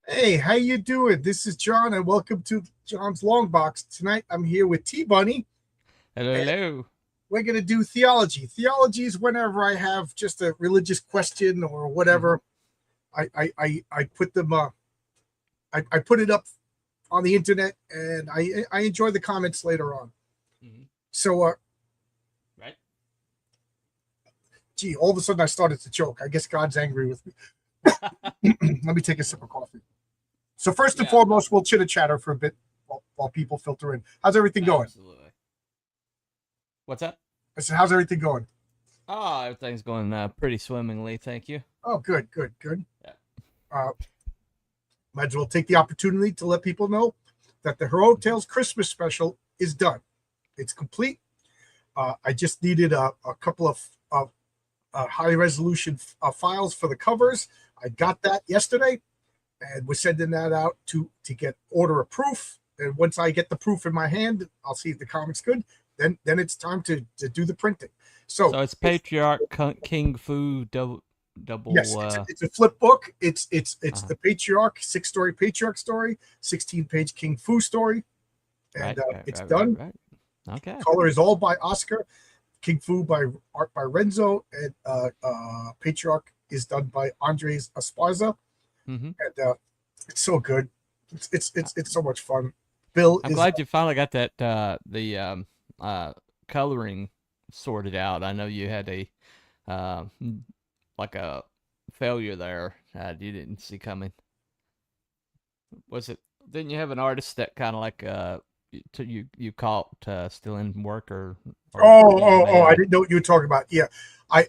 Hey, how you doing? This is John, and welcome to John's Long Box. Tonight, I'm here with T Bunny, Hello, and hello. we're going to do theology. Theology is whenever I have just a religious question or hmm whatever. I put them. I put it up on the internet, and I enjoy the comments later on. hmm So, Right? gee, all of a sudden I started to choke. I guess God's angry with me. Let me take a sip of coffee. So first and Yeah, foremost, we'll chitter chatter for a bit while people filter in. How's everything going? absolutely. What's up? I said, how's everything going? Oh, everything's going pretty swimmingly, thank you. Oh, good, good, good. Yeah. Uh, Might as well take the opportunity to let people know that the Heroic hmm Tales Christmas special is done. It's complete. I just needed a couple of high resolution files for the covers. I Yeah. got that yesterday, and we're sending that out to get order of proof. And once I get the proof in my hand, I'll see if the comic's good. Then it's time to do the printing. So So it's Patriarch King Fu double yes, it's a flip book. It's uh the Patriarch 6 story Patriarch story, 16 page King Fu story, and right, right, it's right, right, done. right. Okay. Color is all by Oscar. King Fu by art by Renzo, and Patriarch is done by Andres Esparza, hmm and it's so good. It's so much fun. Bill I'm is glad you finally got that the uh coloring sorted out. I know you had a uh like a failure there you didn't see coming. Was it? Didn't you have an artist that kind of like you caught still in work or using I AI? didn't know what you were talking about. Yeah, I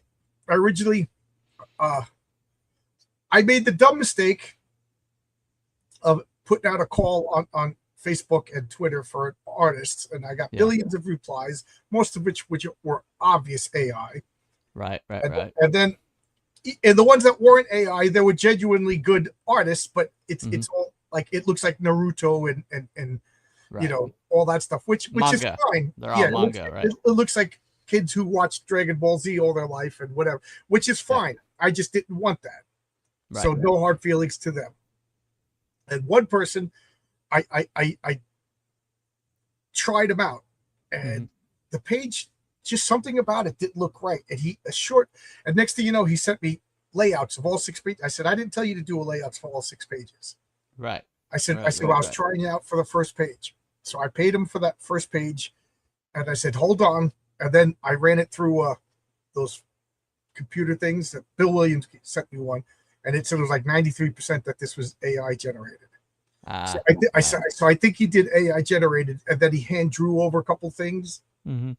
originally uh, I made the dumb mistake of putting out a call on Facebook and Twitter for artists, and I got Yeah. billions of replies, most of which were obvious AI, Right. Right. and Right. and then and the ones that weren't AI, they were genuinely good artists, but hmm it's all like it looks like Naruto and Right. all that stuff, which is Manga. fine. They're all Yeah, manga, right? it looks like kids who watch Dragon Ball Z all their life and whatever, which is Yeah. fine. I just didn't want that, so Right. no hard feelings to them. And one person, I tried him out, hmm and the page, just something about it didn't look right. And he a short, and next thing you know, he sent me layouts of all 6 pages. I said, I didn't tell you to do a layouts for all 6 pages. Right. I Right. said, well, Right. I was Right. trying it out for the first page. So I paid him for that first page, and I said, hold on. And then I ran it through those computer things that Bill Williams sent me one, and it said it was like 93% that this was AI generated. So Ah. I Ah. so I think he did AI generated, and then he hand drew over a couple things, hmm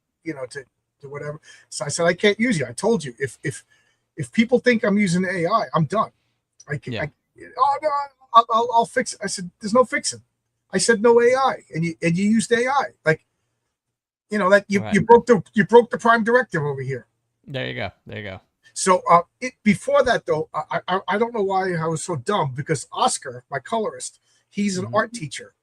to whatever. So I said, I can't use you. I told you, if people think I'm using AI, I'm done. I can Yeah. oh no, I'll fix it. I said, there's no fixing. I said no AI, and you used AI, like that Right. you broke the prime directive over here. There you go. There you go. So before that though, I don't know why I was so dumb, because Oscar, my colorist, he's an hmm art teacher,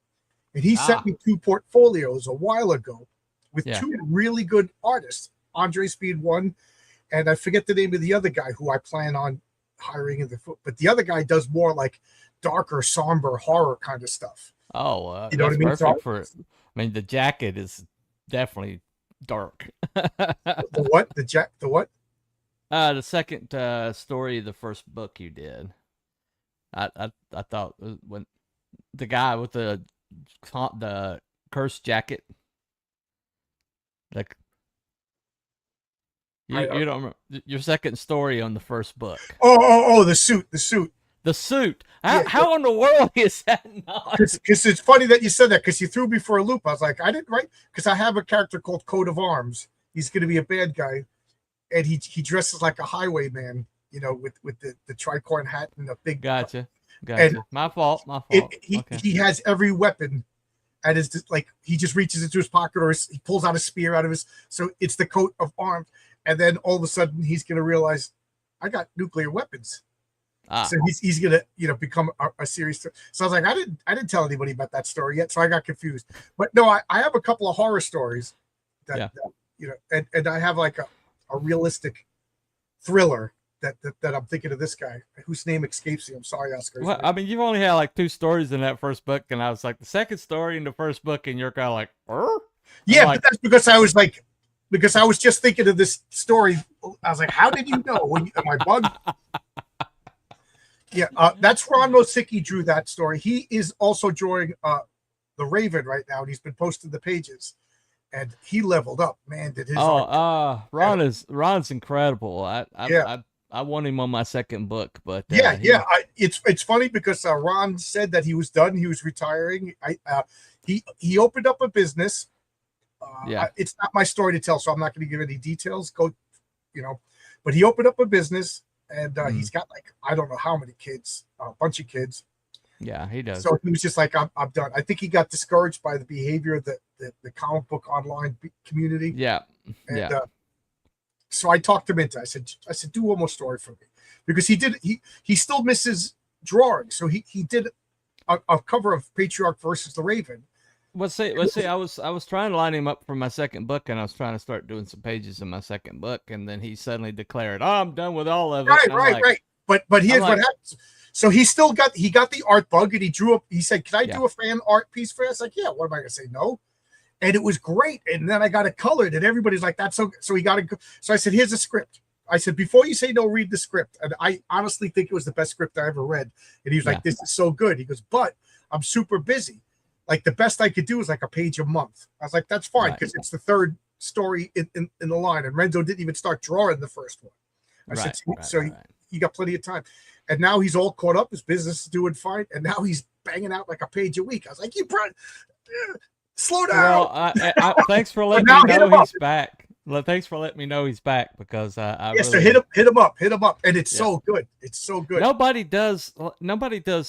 and he sent Ah. me two portfolios a while ago with Yeah. two really good artists, Andre Speed one, and I forget the name of the other guy who I plan on hiring in the foot, but the other guy does more like darker, somber horror kind of stuff. Oh, You know what I that's mean? So perfect for. I mean, the jacket is definitely dark. the what? The what? The second story of the first book you did, I thought when the guy with the cursed jacket, like I you don't remember your second story on the first book. the suit. The suit. Yeah, How in the world is that not? because it's funny that you said that, because you threw me for a loop. I was like, I didn't write, because I have a character called Coat of Arms. He's going to be a bad guy, and he dresses like a highwayman, with the tricorn hat and the big, Gotcha, and gotcha. My fault. My fault. Okay. he has every weapon at his, like, he just reaches into his pocket, or he pulls out a spear out of his. So it's the coat of arms, and then all of a sudden he's going to realize, I got nuclear weapons. So Ah, he's gonna become a serious. So I was like, I didn't tell anybody about that story yet, so I got confused. But no, I have a couple of horror stories yeah. that and I have like a realistic thriller that I'm thinking of this guy whose name escapes me. I'm sorry, Oscar. Well, I mean, you've only had like 2 stories in that first book, and I was like, the second story in the first book, and you're kind of like, I'm Yeah, like, but that's because I was like, because I was just thinking of this story. I was like, how did you know? Am I bugged? Yeah, that's Ron Mosicki drew that story. He is also drawing the Raven right now, and he's been posting the pages. And he leveled up, man. Did his art? Ron's incredible. Yeah. I want him on my second book, but Yeah. It's funny because Ron said that he was done. He was retiring. He opened up a business. Yeah. It's not my story to tell, so I'm not going to give any details. But he opened up a business, and he's got like I don't know how many kids, a bunch of kids. Yeah, he does. So he was just like, I'm done. I think he got discouraged by the behavior of the comic book online community. Yeah. And, so I talked him into. I said, do one more story for me, because he still misses drawing. So he did a cover of Patriarch versus the Raven. Let's see. I was trying to line him up for my second book, and I was trying to start doing some pages in my second book, and then he suddenly declared, "Oh, I'm done with all of it." Right. But here's what happens. So he got the art bug, and he drew up. He said, "Can I do a fan art piece for us?" Like, yeah. What am I gonna say? No. And it was great. And then I got it colored, and everybody's like, "That's so." So he got it. So I said, "Here's a script." I said, "Before you say no, read the script." And I honestly think it was the best script I ever read. And he was like, "This is so good." He goes, "But I'm super busy. Like the best I could do is like a page a month." I was like, "That's fine, because it's the third story in the line." And Renzo didn't even start drawing the first one. I said, "So you got plenty of time." And now he's all caught up. His business is doing fine. And now he's banging out like a page a week. I was like, slow down. Well, thanks for letting me know he's back. Well, thanks for letting me know he's back, because so hit him up. And it's so good. It's so good. Nobody does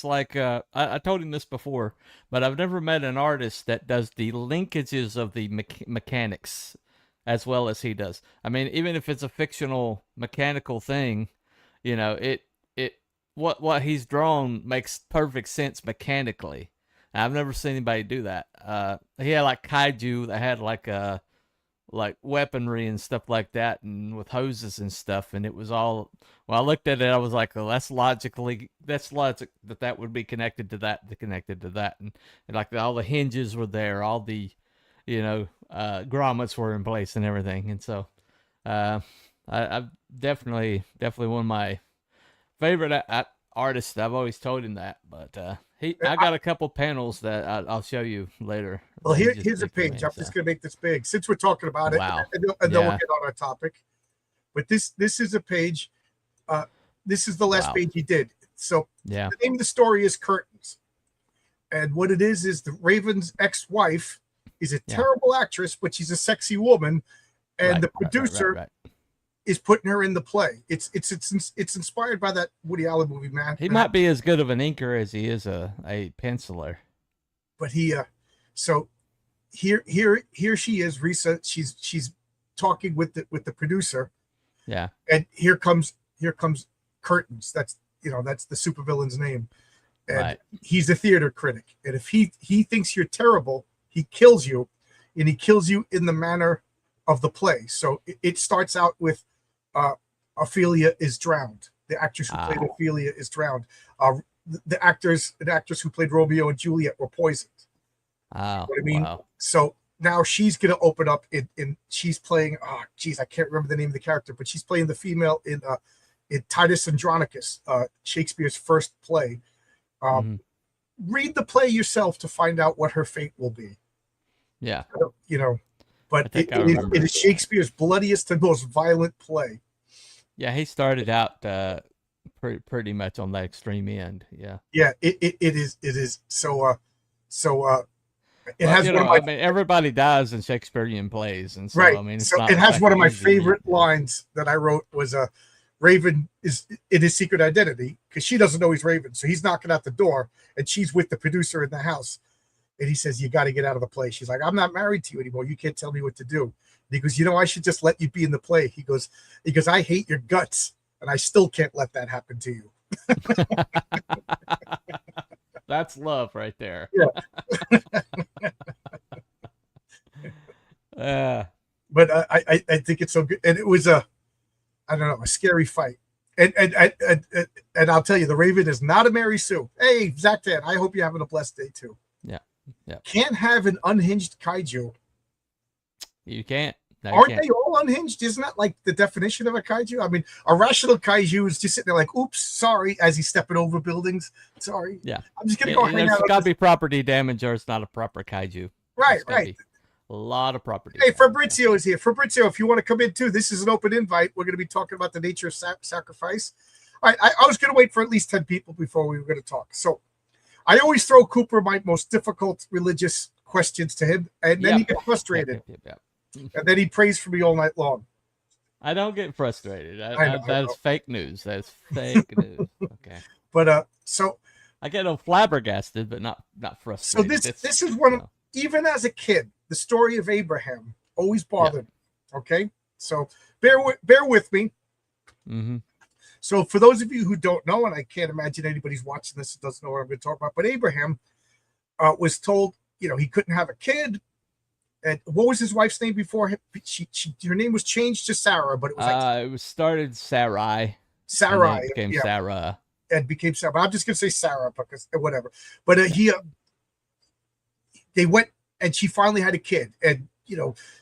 like, I told him this before, but I've never met an artist that does the linkages of the mechanics as well as he does. I mean, even if it's a fictional mechanical thing, what he's drawn makes perfect sense mechanically. I've never seen anybody do that. He had like kaiju that had like weaponry and stuff like that, and with hoses and stuff, and it was all. Well, I looked at it, I was like, well, that's logic that would be connected to that, and like all the hinges were there, all the, grommets were in place and everything, and so, I definitely one of my favorite artists. I've always told him that, but I got a couple panels that I'll show you later. Well, here's a page. I'm just gonna make this big since we're talking about it, and then we'll get on our topic. But this is a page. This is the last page he did. So the name of the story is Curtains, and what it is the Raven's ex-wife is a terrible actress, but she's a sexy woman, and the producer is putting her in the play. It's inspired by that Woody Allen movie, man. He might be as good of an inker as he is a penciler. But he so here she is, Risa. She's talking with the producer. Yeah. And here comes Curtains. That's that's the supervillain's name. And he's a theater critic. And if he thinks you're terrible, he kills you, and he kills you in the manner of the play. So it starts out with Ophelia is drowned. The actress who played Ophelia is drowned. The actress who played Romeo and Juliet were poisoned. Oh, you know what I mean? Wow. So now she's gonna open up in she's playing. Oh, geez, I can't remember the name of the character, but she's playing the female in Titus Andronicus, Shakespeare's first play. Read the play yourself to find out what her fate will be. Yeah, but it is Shakespeare's bloodiest and most violent play. Yeah, he started out pretty much on that extreme end. Yeah. Yeah, it is. So it has one of my. I mean, everybody dies in Shakespearean plays, and so right. I mean, so it has one of my favorite lines that I wrote was Raven is in his secret identity, because she doesn't know he's Raven, so he's knocking at the door, and she's with the producer in the house, and he says, "You got to get out of the play." She's like, "I'm not married to you anymore. You can't tell me what to do." And he goes, "I should just let you be in the play." He goes, "I hate your guts, and I still can't let that happen to you." That's love right there. Yeah. But I think it's so good, and it was a scary fight. And I'll tell you, the Raven is not a Mary Sue. Hey, Zach Dan, I hope you're having a blessed day too. Yeah. Yeah. Can't have an unhinged kaiju. You can't. No, you Aren't can't. they all unhinged? Isn't that like the definition of a kaiju? I mean, a rational kaiju is just sitting there like, oops, sorry, as he's stepping over buildings. Sorry. Yeah. I'm just going to go hang There's out. got to be property damage or it's not a proper kaiju. Right, There's gotta right. be a lot of property. Hey, damage. Fabrizio is here. Fabrizio, if you want to come in too, this is an open invite. We're going to be talking about the nature of sacrifice. All right, I was going to wait for at least 10 people before we were going to talk. So I always throw Cooper my most difficult religious questions to him, and then he gets frustrated. Yep. And then he prays for me all night long. I don't get frustrated. I know. That is fake news. That's fake news. Okay. But so I get flabbergasted, but not frustrated. So this is one of, even as a kid, the story of Abraham always bothered me. Okay, so bear with me. Mm-hmm. So for those of you who don't know, and I can't imagine anybody's watching this that doesn't know what I'm going to talk about, but Abraham was told, he couldn't have a kid. And what was his wife's name before him? Her name was changed to Sarah, but it was like it was started Sarai. Sarai and became Sarah. And became Sarah. But I'm just gonna say Sarah because whatever. But they went and she finally had a kid. And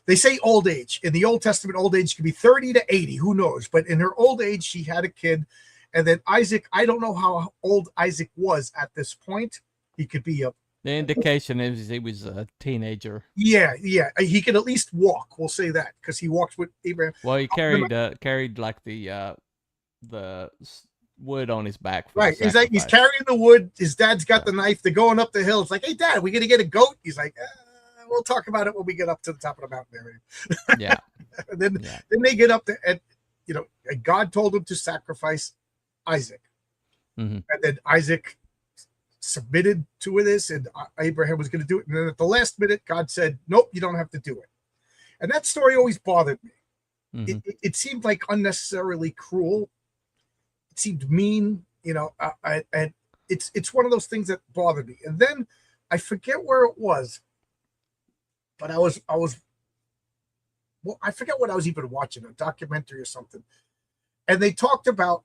they say old age. In the Old Testament, old age could be 30 to 80, who knows? But in her old age, she had a kid. And then Isaac, I don't know how old Isaac was at this point. He could be the indication is he was a teenager. Yeah. He could at least walk. We'll say that because he walked with Abraham. Well, he carried like the wood on his back. Right. He's carrying the wood. His dad's got the knife. They're going up the hill. It's like, hey, Dad, we gonna get a goat? He's like, we'll talk about it when we get up to the top of the mountain there. Yeah. And then they get up there, and and God told him to sacrifice Isaac, mm-hmm. and then Isaac submitted to this, and Abraham was going to do it. And then at the last minute, God said, nope, you don't have to do it. And that story always bothered me. Mm-hmm. It seemed like unnecessarily cruel. It seemed mean, and it's one of those things that bothered me. And then I forget where it was, but I forget what I was even watching, a documentary or something. And they talked about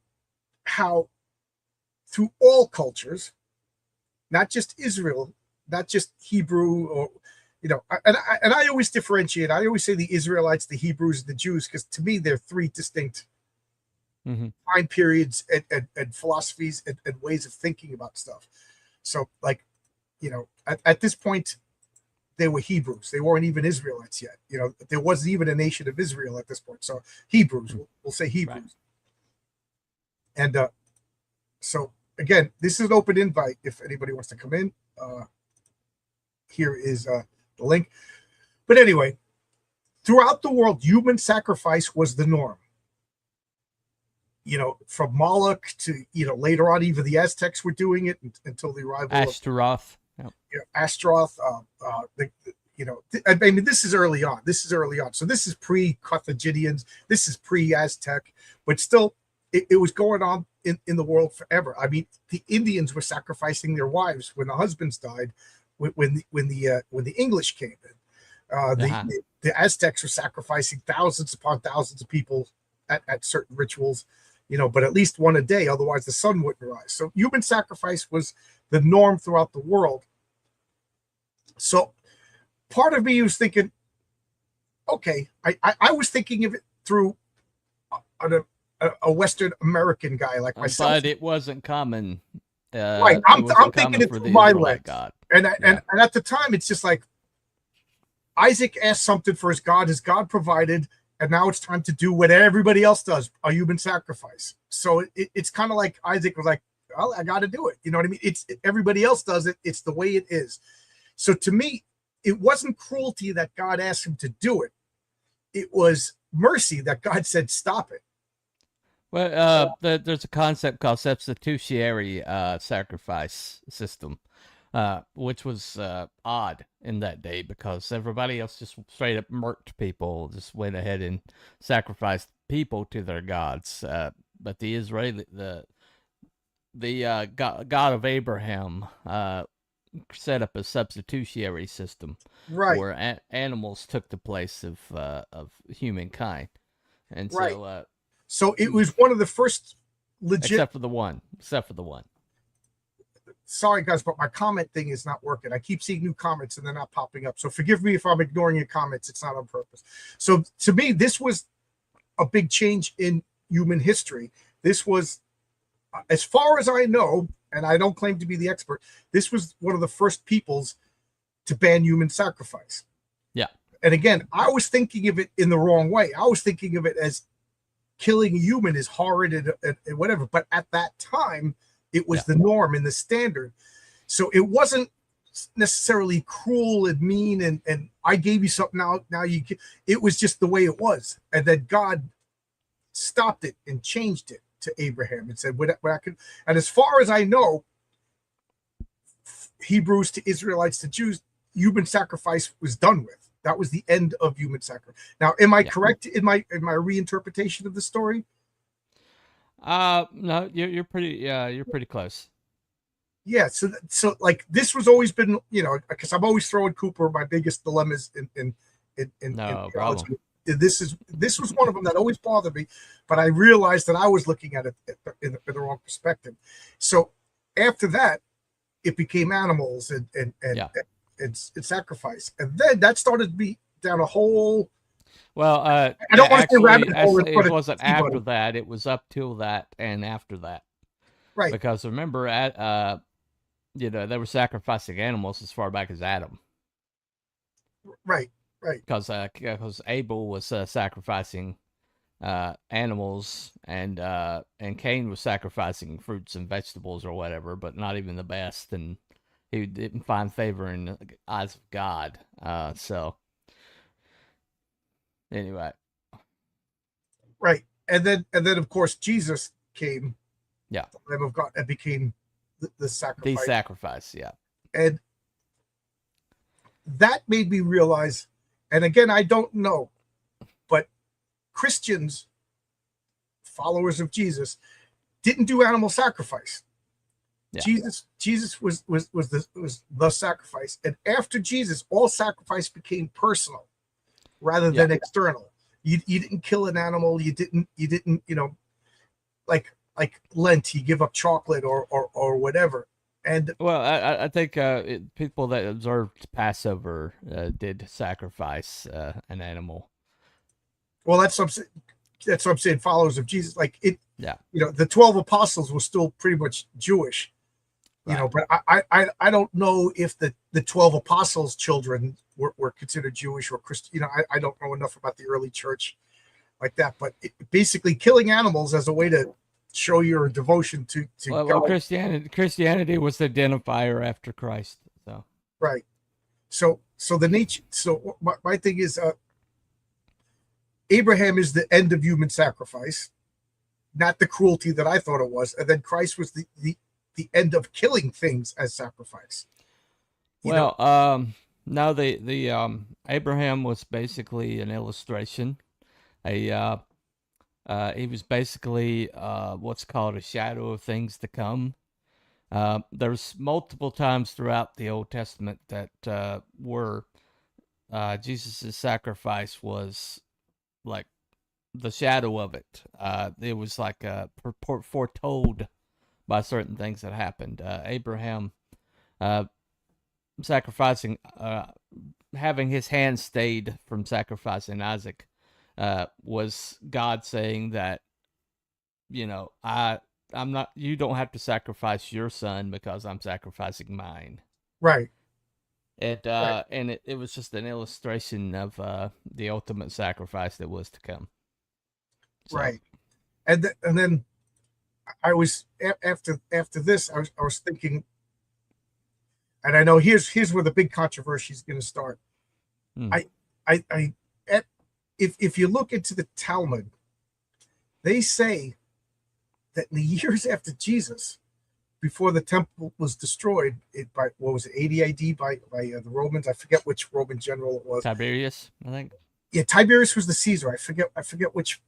how through all cultures, not just Israel, not just Hebrew, or and I always differentiate. I always say the Israelites, the Hebrews, and the Jews, because to me they're three distinct mm-hmm. time periods and philosophies and ways of thinking about stuff. So, like, at this point, they were Hebrews. They weren't even Israelites yet. There wasn't even a nation of Israel at this point. So Hebrews, we'll say Hebrews. Right. And so. Again, this is an open invite if anybody wants to come in. Here is the link. But anyway, throughout the world, human sacrifice was the norm. From Moloch to, later on, even the Aztecs were doing it until the arrival Ashtaroth. of Ashtaroth. I mean, this is early on. So this is pre-Carthaginians. This is pre-Aztec. But still, it was going on in the world forever. I mean, the Indians were sacrificing their wives when the husbands died, when the English came in. The Aztecs were sacrificing thousands upon thousands of people at certain rituals, but at least one a day, otherwise the sun wouldn't rise. So human sacrifice was the norm throughout the world. So part of me was thinking, okay, I was thinking of it through a Western American guy like myself, but it wasn't common. Right, I'm thinking it through my lens, and at the time, it's just like Isaac asked something for his God provided, and now it's time to do what everybody else does, a human sacrifice. So it's kind of like Isaac was like, well, I got to do it. You know what I mean? Everybody else does it. It's the way it is. So to me, it wasn't cruelty that God asked him to do it. It was mercy that God said, stop it. Well, there's a concept called substitutionary sacrifice system, which was odd in that day because everybody else just straight up murked people, just went ahead and sacrificed people to their gods. But the Israeli, the God of Abraham, set up a substitutionary system, right, where animals took the place of humankind, and right. so. So it was one of the first legit. Except for the one. Sorry guys, but my comment thing is not working. I keep seeing new comments and they're not popping up. So forgive me if I'm ignoring your comments. It's not on purpose. So to me, this was a big change in human history. This was, as far as I know, and I don't claim to be the expert, this was one of the first peoples to ban human sacrifice. Yeah. And again, I was thinking of it in the wrong way. I was thinking of it as killing a human is horrid and whatever. But at that time, it was the norm and the standard. So it wasn't necessarily cruel and mean and I gave you something now you can. It was just the way it was. And then God stopped it and changed it to Abraham and said, what I could. And as far as I know, Hebrews to Israelites to Jews, human sacrifice was done with. That was the end of human sacrifice. Now, am I correct in my reinterpretation of the story? No, you're pretty close. Yeah, so like this was always been, because I'm always throwing Cooper my biggest dilemmas in theology. This was one of them that always bothered me, but I realized that I was looking at it in the wrong perspective. So after that, it became animals and sacrifice, and then that started to be down a whole. Well, I don't want to say rabbit hole. It wasn't after that; it was up till that and after that, right? Because remember, they were sacrificing animals as far back as Adam, right? Because Abel was sacrificing animals, and Cain was sacrificing fruits and vegetables or whatever, but not even the best, and he didn't find favor in the eyes of God. So anyway, right, and then of course Jesus came, the Lamb of God, and became the sacrifice. The sacrifice, yeah, and that made me realize. And again, I don't know, but Christians, followers of Jesus, didn't do animal sacrifice. Yeah. Jesus was the sacrifice, and after Jesus, all sacrifice became personal rather than external. You didn't kill an animal. You didn't like Lent, you give up chocolate or whatever. And well, I think people that observed Passover did sacrifice an animal. Well, that's what I'm saying. Followers of Jesus, like it. Yeah. The 12 apostles were still pretty much Jewish. Right. But I don't know if the 12 apostles' children were considered Jewish or Christian. I don't know enough about the early church like that. But basically, killing animals as a way to show your devotion to God. Well, Christianity was the identifier after Christ. So right. So the nature. So my thing is, Abraham is the end of human sacrifice, not the cruelty that I thought it was, and then Christ was the end of killing things as sacrifice. No, the Abraham was basically an illustration. He was basically what's called a shadow of things to come. There's multiple times throughout the Old Testament that where Jesus' sacrifice was like the shadow of it. It was like foretold by certain things that happened. Abraham sacrificing, having his hand stayed from sacrificing Isaac. Was God saying that, I'm not, you don't have to sacrifice your son because I'm sacrificing mine. Right. And it was just an illustration of the ultimate sacrifice that was to come. So. Right. And then I was after this, I was thinking, and I know here's where the big controversy is going to start. If you look into the Talmud, they say that in the years after Jesus, before the temple was destroyed, by what was it, 80 AD by the Romans? I forget which Roman general it was. Tiberius, I think. Yeah, Tiberius was the Caesar. I forget which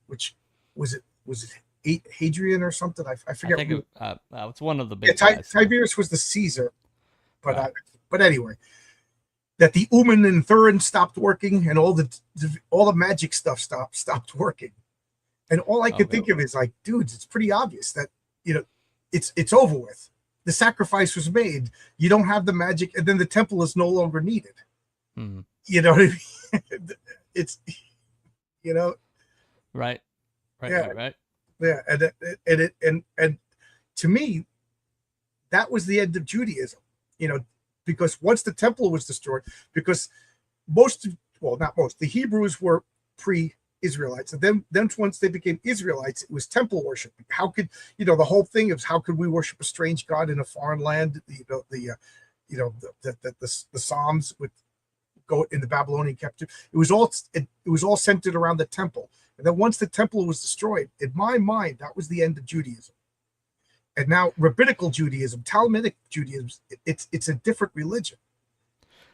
was it. Was it Hadrian or something? I forget. I think it's one of the big. Tiberius was the Caesar, but but anyway. That the Uman and Thurin stopped working, and all the magic stuff stopped working, and all I could think of is like, dudes, it's pretty obvious that you know, it's over with. The sacrifice was made. You don't have the magic, and then the temple is no longer needed. Mhm. You know what I mean? It's, you know, Right. yeah, Right. yeah, and to me, that was the end of Judaism. You know, because once the temple was destroyed, because not most, the Hebrews were pre-Israelites, and then once they became Israelites, it was temple worship. How could, the whole thing is, how could we worship a strange god in a foreign land? The Psalms with go in the Babylonian captivity. It was all centered around the temple. And then once the temple was destroyed, in my mind, that was the end of Judaism. And now rabbinical Judaism, Talmudic Judaism, it's a different religion.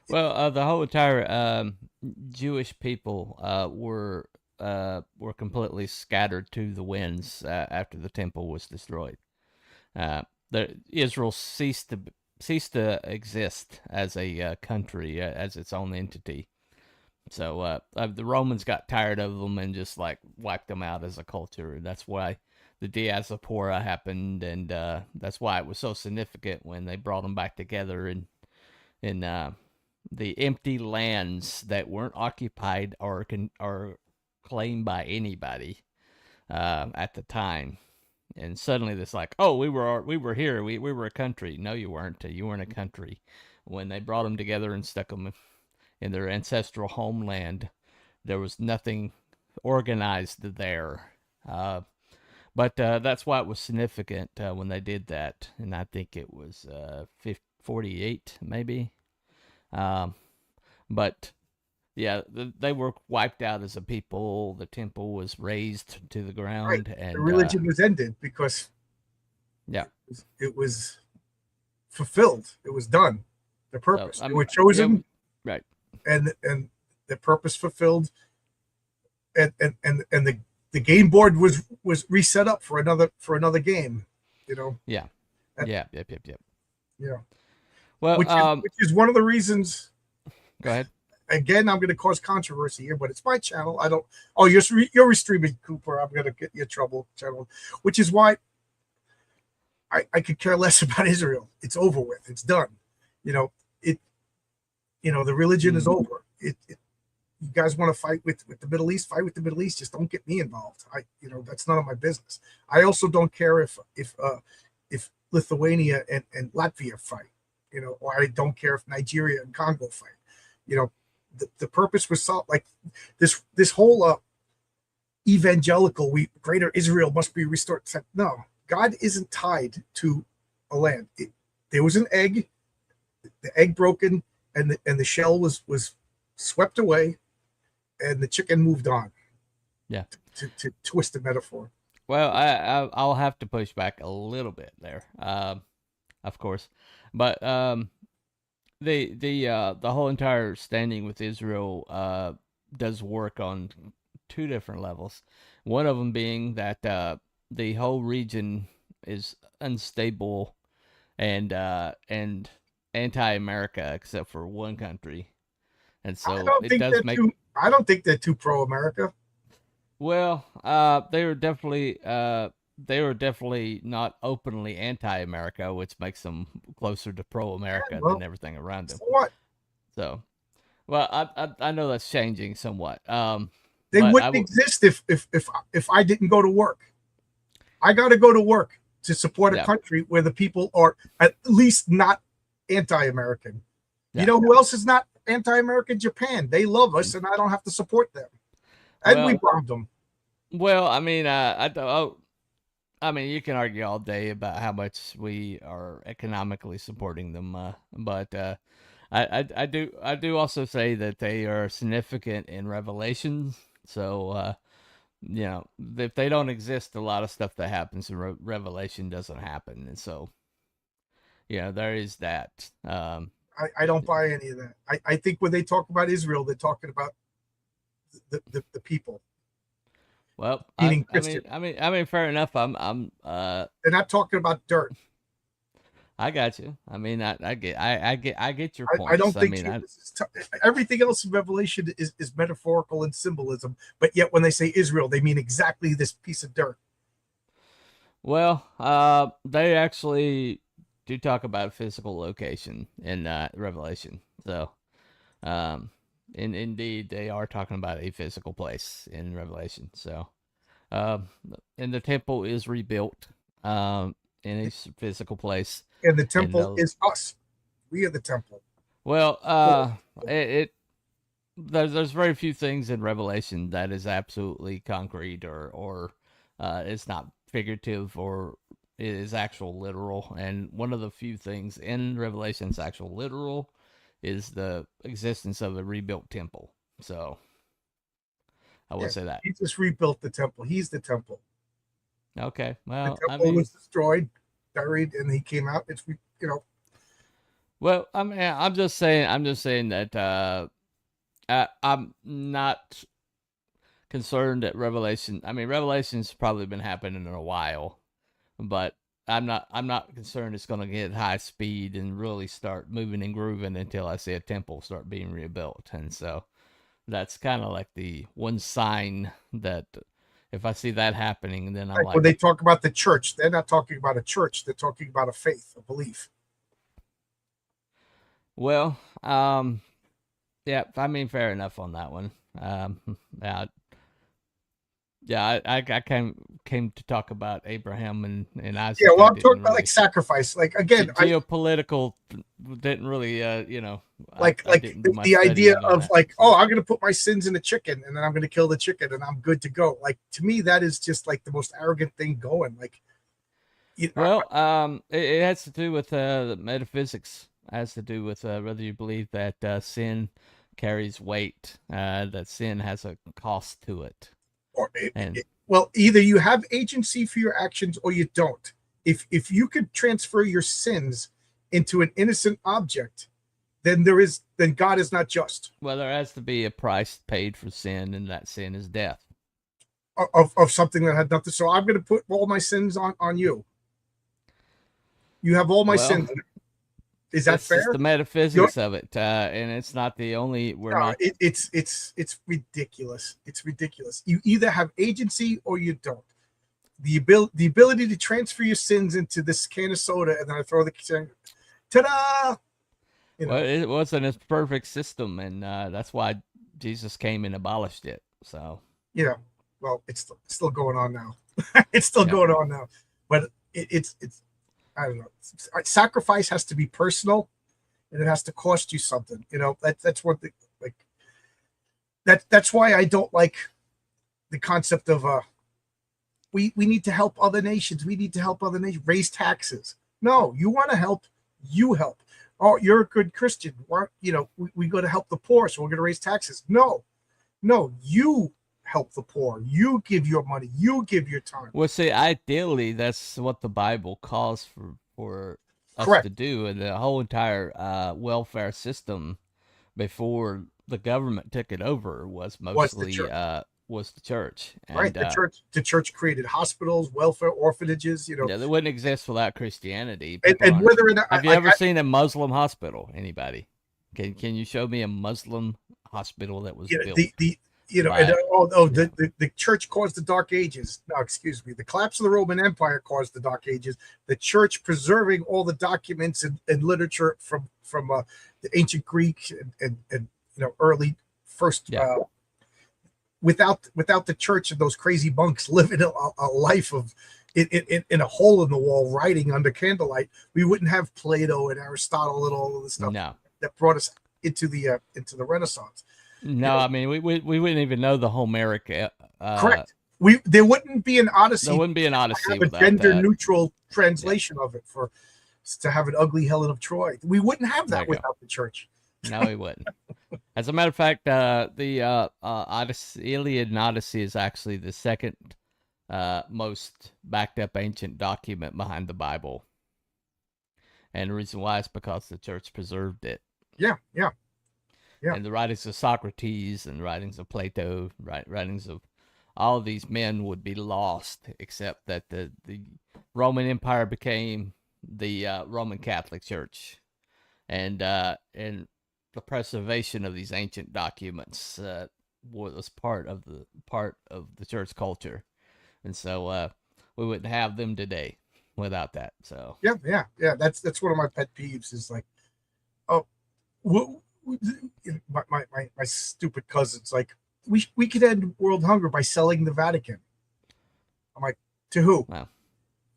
Well, the whole entire Jewish people were completely scattered to the winds after the temple was destroyed. Uh, Israel ceased to exist as a country, as its own entity. So the Romans got tired of them and just like wiped them out as a culture. That's why the diaspora happened, and that's why it was so significant when they brought them back together in the empty lands that weren't occupied or claimed by anybody at the time. And suddenly, it's like, oh, we were here, we were a country. No, you weren't. You weren't a country. When they brought them together and stuck them in their ancestral homeland, there was nothing organized there. But that's why it was significant when they did that, and I think it was 48 maybe. Um, but yeah, they were wiped out as a people. The temple was razed to the Right. ground, The and religion was ended because yeah. it was fulfilled. It was done. The So purpose. I They mean, were yeah, chosen, right. and the purpose fulfilled, and the game board was reset up for another game. You know. Yeah, And, yep. yeah. Well, Which is one of the reasons. go ahead. Again, I'm going to cause controversy here, but it's my channel. I don't. Oh, you're streaming, Cooper. I'm going to get you in trouble, channel. Which is why I could care less about Israel. It's over with. It's done. You know it. The religion is over. You guys want to fight with the Middle East? Fight with the Middle East. Just don't get me involved. That's none of my business. I also don't care if Lithuania and Latvia fight. Or I don't care if Nigeria and Congo fight. The purpose was solved. Like this whole evangelical, greater Israel must be restored. No, God isn't tied to a land. There was an egg, the egg broken, and the shell was swept away, and the chicken moved on. Yeah. To twist the metaphor. Well, I'll have to push back a little bit there, of course, but the whole entire standing with Israel does work on two different levels. One of them being that the whole region is unstable and anti-America except for one country, and so it does make. I don't think they're too pro-America. Well, they were definitely not openly anti-America, which makes them closer to pro-America than everything around them. So what? So, well, I know that's changing somewhat. They wouldn't exist if I didn't go to work. I got to go to work to support a country where the people are at least not anti-American. Yeah. You know who else is not anti-American? Japan. They love us, and I don't have to support them. And we bombed them. Well, I mean, you can argue all day about how much we are economically supporting them, but I do also say that they are significant in Revelation. So, if they don't exist, a lot of stuff that happens in Revelation doesn't happen, and so, there is that. I don't buy any of that. I think when they talk about Israel, they're talking about the people. Well, I mean, fair enough. They're not talking about dirt. I got you. I mean, I get your point. I don't think everything else in Revelation is metaphorical and symbolism, but yet when they say Israel, they mean exactly this piece of dirt. Well, they actually do talk about physical location in Revelation. So, um, indeed, they are talking about a physical place in Revelation. So, um, and the temple is rebuilt, in a physical place. And the And temple is us. We are the temple. well, it there's very few things in Revelation that is absolutely concrete or it's not figurative or is actual literal. And one of the few things in Revelation that's actual literal is the existence of a rebuilt temple. So I will Yeah, say that. Jesus rebuilt the temple. He's the temple. Okay, The well, I temple mean, was destroyed, buried, and he came out. It's well, I mean, I'm just saying that I'm not concerned that Revelation. I mean, Revelation's probably been happening in a while, but I'm not concerned it's going to get high speed and really start moving and grooving until I see a temple start being rebuilt. And so that's kind of like the one sign that if I see that happening, then I'm like when like, they talk about the church, they're not talking about a church. They're talking about a faith, a belief. well, yeah, I mean, fair enough on that one. Yeah, yeah, I came to talk about Abraham and Yeah, Isaac. well, I I'm talking didn't about like really sacrifice. Like again, I geopolitical didn't really like I didn't do my the idea studying on of that. like, So. oh, I'm gonna put my sins in a chicken and then I'm gonna kill the chicken and I'm good to go. Like to me, that is just like the most arrogant thing going. Like, Well, it has to do with the metaphysics. It has to do with whether you believe that sin carries weight, that sin has a cost to it, or and well, either you have agency for your actions or you don't. If you could transfer your sins into an innocent object, then God is not just well, there has to be a price paid for sin, and that sin is death. of something that had nothing. So I'm going to put all my sins on you. You have all my Well, sins. Is that it's just fair? the You're, metaphysics of it, and it's not the only. We're no, not. it's ridiculous. It's ridiculous. You either have agency or you don't. The ability to transfer your sins into this can of soda and then I throw the ta-da. You Well, know, it wasn't a perfect system, and that's why Jesus came and abolished it. So, you know. Well, it's still going on now. It's still yeah. going on now, but it's I don't know. Sacrifice has to be personal and it has to cost you something. That's what the like that's why I don't like the concept of we need to help other nations. We need to help other nations raise taxes. No, you want to help, you help. Oh, you're a good Christian. We go to help the poor, so we're going to raise taxes. No, no, you help the poor. You give your money. You give your time. Well, see, ideally, that's what the Bible calls for us Correct. to do, and the whole entire welfare system before the government took it over was Was the mostly church. was the church, Right. and The church created hospitals, welfare, orphanages, yeah, they wouldn't exist without Christianity. and, People and aren't. whether or not Have you ever seen a Muslim hospital? Anybody? Can you show me a Muslim hospital that was you know, built the and by yeah? the church caused the dark ages. No, excuse me. The collapse of the Roman Empire caused the dark ages. The church preserving all the documents and literature from the ancient Greek and early first Yeah. without the church and those crazy monks living a life of in a hole in the wall writing under candlelight, we wouldn't have Plato and Aristotle and all of the stuff No. that brought us into the Renaissance. You No, know, I mean we wouldn't even know the Homeric. correct. There wouldn't be an There Odyssey wouldn't be an to Odyssey have a without gender that. neutral Yeah, translation of it for to have an ugly Helen of Troy. We wouldn't have there that you go. without the church. No, he wouldn't. As a matter of fact, the Odyssey, Iliad and Odyssey is actually the second most backed up ancient document behind the Bible, and the reason why is because the church preserved it. Yeah, yeah, yeah. And the writings of Socrates and the writings of Plato, writings of all of these men would be lost, except that the Roman Empire became the Roman Catholic Church, and the preservation of these ancient documents was part of the church culture, and so we wouldn't have them today without that. So yeah. That's one of my pet peeves is like, oh, my stupid cousins like we could end world hunger by selling the Vatican. I'm like, to who? wow.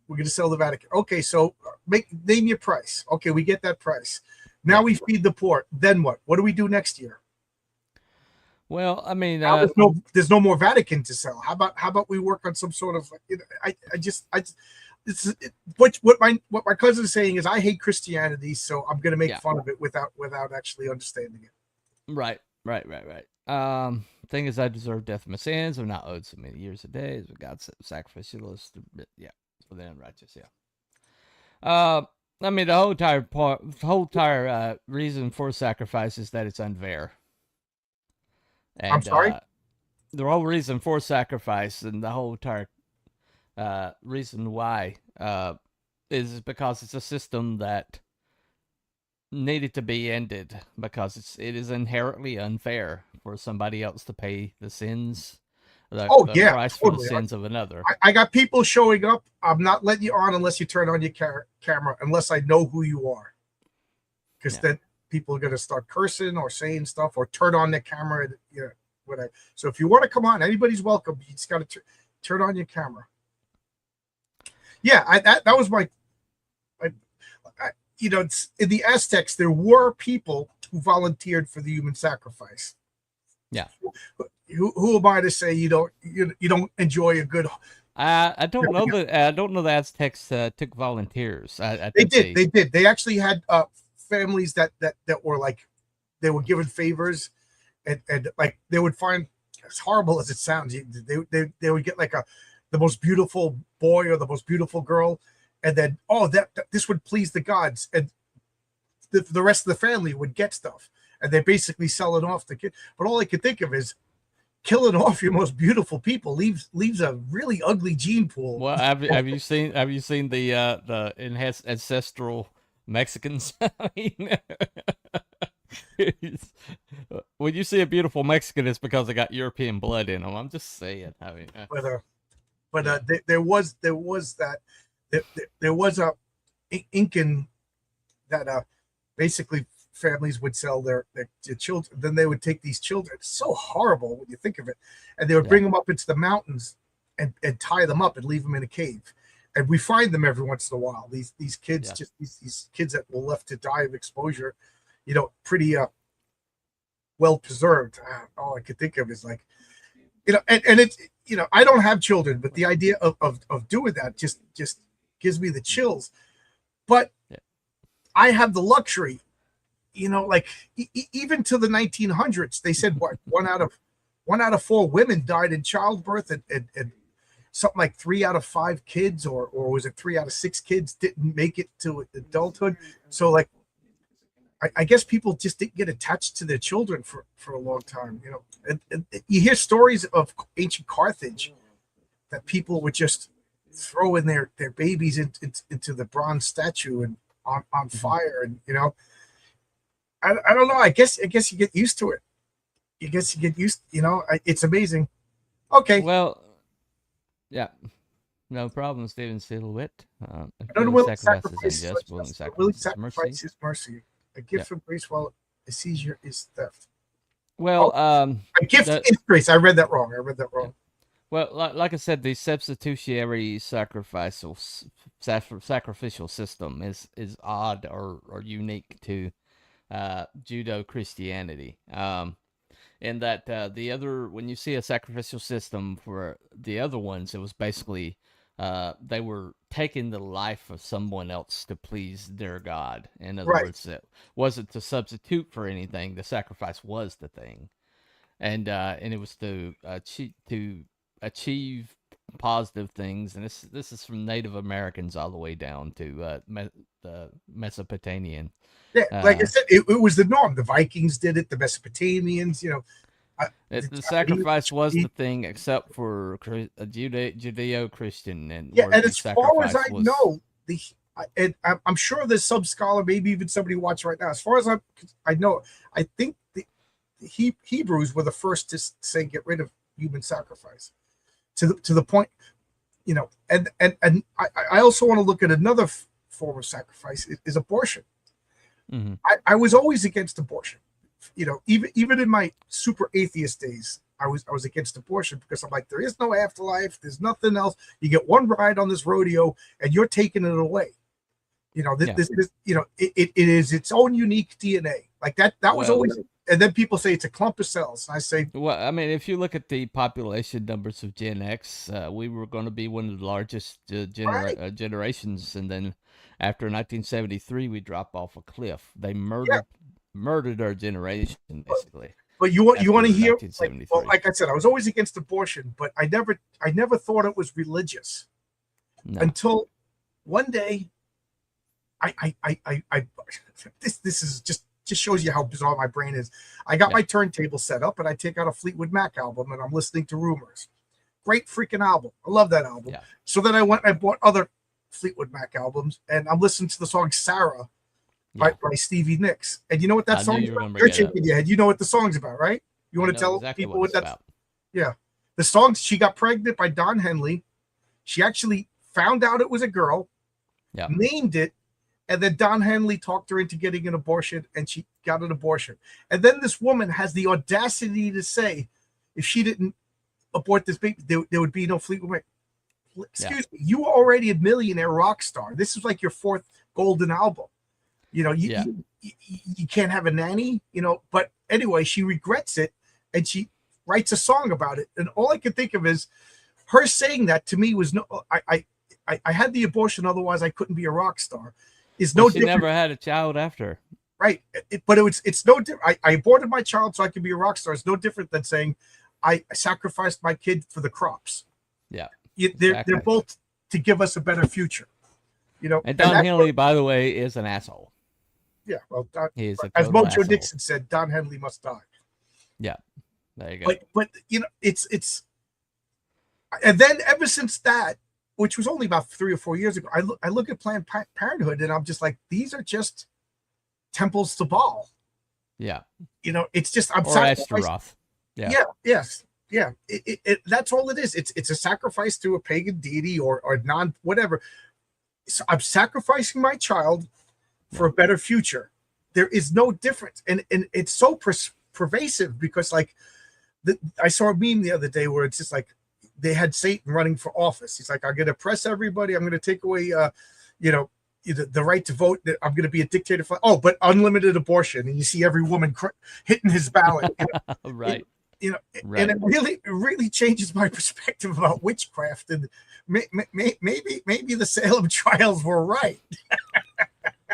We're going to sell the Vatican. Okay, so name your price. Okay, we get that price. Now Yeah. we feed the poor. Then what? What do we do next year? Well, I mean, Now there's no more Vatican to sell. How about we work on some sort of what my cousin is saying is I hate Christianity, so I'm going to make fun of it without actually understanding it. Right. Thing is, I deserve death for my sins. I'm not owed so many years of days, but God sacrificialist. Yeah, for the unrighteous. Yeah. I mean, the whole entire reason for sacrifice is that it's unfair. And, I'm sorry. The whole reason for sacrifice and the whole entire reason why is because it's a system that needed to be ended because it is inherently unfair for somebody else to pay the sins, the price totally. For the sins of another. I got people showing up. I'm not letting you on unless you turn on your camera, unless I know who you are, because then people are going to start cursing or saying stuff or turn on their camera. Whatever. So if you want to come on, anybody's welcome. You just got to turn on your camera. Yeah, that was my. In the Aztecs, there were people who volunteered for the human sacrifice. Yeah. Who am I to say you don't enjoy a good? I don't know the Aztecs took volunteers. They did. They actually had families that were like they were given favors, and like they would find, as horrible as it sounds, they would get like the most beautiful boy or the most beautiful girl. And then, that this would please the gods, and the rest of the family would get stuff, and they basically sell it off to kid. But all I could think of is killing off your most beautiful people leaves a really ugly gene pool. Well, have you seen the ancestral Mexicans? I mean, when you see a beautiful Mexican, it's because they got European blood in them. I'm just saying. I mean, there was that. There was a Incan that basically families would sell their children. Then they would take these children. It's so horrible when you think of it. And they would bring them up into the mountains and tie them up and leave them in a cave. And we find them every once in a while. These kids, just these kids that were left to die of exposure, pretty well preserved. All I could think of is like, and it's, I don't have children, but the idea of doing that just gives me the chills. But I have the luxury, like even to the 1900s, they said what one out of 4 women died in childbirth, and something like 3 out of 5 kids, or was it 3 out of 6 kids didn't make it to adulthood. So like, I guess people just didn't get attached to their children for a long time, and you hear stories of ancient Carthage that people would just throw in their babies into the bronze statue and on fire, and I don't know. I guess you get used to it. You get used. It's amazing. Okay. Well, yeah, no problem, Stephen Silhouette. Unwilling sacrifice is mercy. A gift from grace, while a seizure is theft. Well, a gift is grace. I read that wrong. Well, like I said, the substitutionary sacrificial system is odd or unique to Judo-Christianity. In that when you see a sacrificial system for the other ones, it was basically they were taking the life of someone else to please their God. In other words, it wasn't to substitute for anything. The sacrifice was the thing, and it was to achieve positive things. And this is from Native Americans all the way down to the Mesopotamian. Yeah, like I said, it was the norm. The Vikings did it. The Mesopotamians, the sacrifice was the thing, except for Judeo-Christian, and as far as I know, I'm sure there's some scholar, maybe even somebody watching right now. As far as I know, I think the Hebrews were the first to say get rid of human sacrifice, to the point And I also want to look at another form of sacrifice is abortion. Mm-hmm. I was always against abortion. Even in my super atheist days, I was against abortion because I'm like, there is no afterlife. There's nothing else. You get one ride on this rodeo, and you're taking it away. It is its own unique DNA. Like that. That was Well, always. And then people say it's a clump of cells. And I say, well, I mean, if you look at the population numbers of Gen X, we were going to be one of the largest right, generations, and then after 1973, we drop off a cliff. They yeah. murdered our generation basically But you want after to hear, like, 1973. like I said, I was always against abortion, but I never thought it was religious No, until one day I this is just shows you how bizarre my brain is. I got yeah, my turntable set up and I take out a Fleetwood Mac album and I'm listening to Rumors. Great freaking album. I love that album. yeah, So then I went and I bought other Fleetwood Mac albums and I'm listening to the song Sarah yeah. by Stevie Nicks. And you know what that I knew song's you were about? going to You're bring it up. shaking your head. You know what the song's about, right? You I want to know tell exactly people what what it's that's? about. Yeah. The song, she got pregnant by Don Henley. She actually found out it was a girl, Yeah, named it, and then Don Henley talked her into getting an abortion, and she got an abortion. And then this woman has the audacity to say, if she didn't abort this baby, there would be no Fleetwood Mac. yeah, Excuse me, you were already a millionaire rock star. This is like your fourth golden album. You know, yeah. you can't have a nanny, But anyway, she regrets it, and she writes a song about it. And all I could think of is her saying that to me was no. I had the abortion, otherwise I couldn't be a rock star. Is Well, no she different, never had a child after. right? But it's no different. I aborted my child so I could be a rock star. It's no different than saying I sacrificed my kid for the crops. Yeah, They're exactly. both to give us a better future. And Don Henley, by the way, is an asshole. Yeah, well, He is a as total Mojo asshole. Dixon said, Don Henley must die. Yeah, there you go. But it's and then ever since that, which was only about 3 or 4 years ago, I look at Planned Parenthood and I'm just like, these are just temples to Baal. Yeah, It's just I'm or sacrificing. Ashtaroth. Yeah, Yeah, yes, yeah. That's all it is. It's a sacrifice to a pagan deity or non whatever. So I'm sacrificing my child for a better future. There is no difference, and it's so pervasive because like I saw a meme the other day where it's just like they had Satan running for office. He's like, I'm going to oppress everybody. I'm going to take away, the right to vote. I'm going to be a dictator. But unlimited abortion, and you see every woman hitting his ballot. right. And it really changes my perspective about witchcraft. And maybe the Salem trials were right.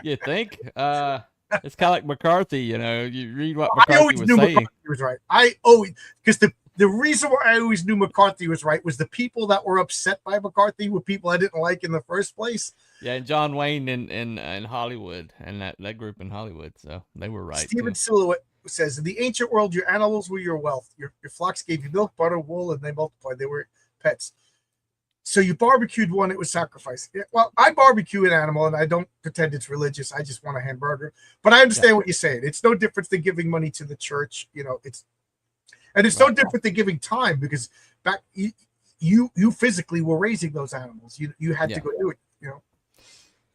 You think? It's kind of like McCarthy. You read what I McCarthy always was knew saying. McCarthy was right. Because the reason why I always knew McCarthy was right was the people that were upset by McCarthy were people I didn't like in the first place. Yeah, and John Wayne in Hollywood, and that group in Hollywood, so they were right. Stephen too. Silhouette says, in the ancient world, your animals were your wealth. Your flocks gave you milk, butter, wool, and they multiplied. They were pets. So you barbecued one, it was sacrifice. Yeah, well, I barbecue an animal, and I don't pretend it's religious. I just want a hamburger. But I understand what you're saying. It's no different than giving money to the church. It's no different than giving time, because back you physically were raising those animals. You had to go do it.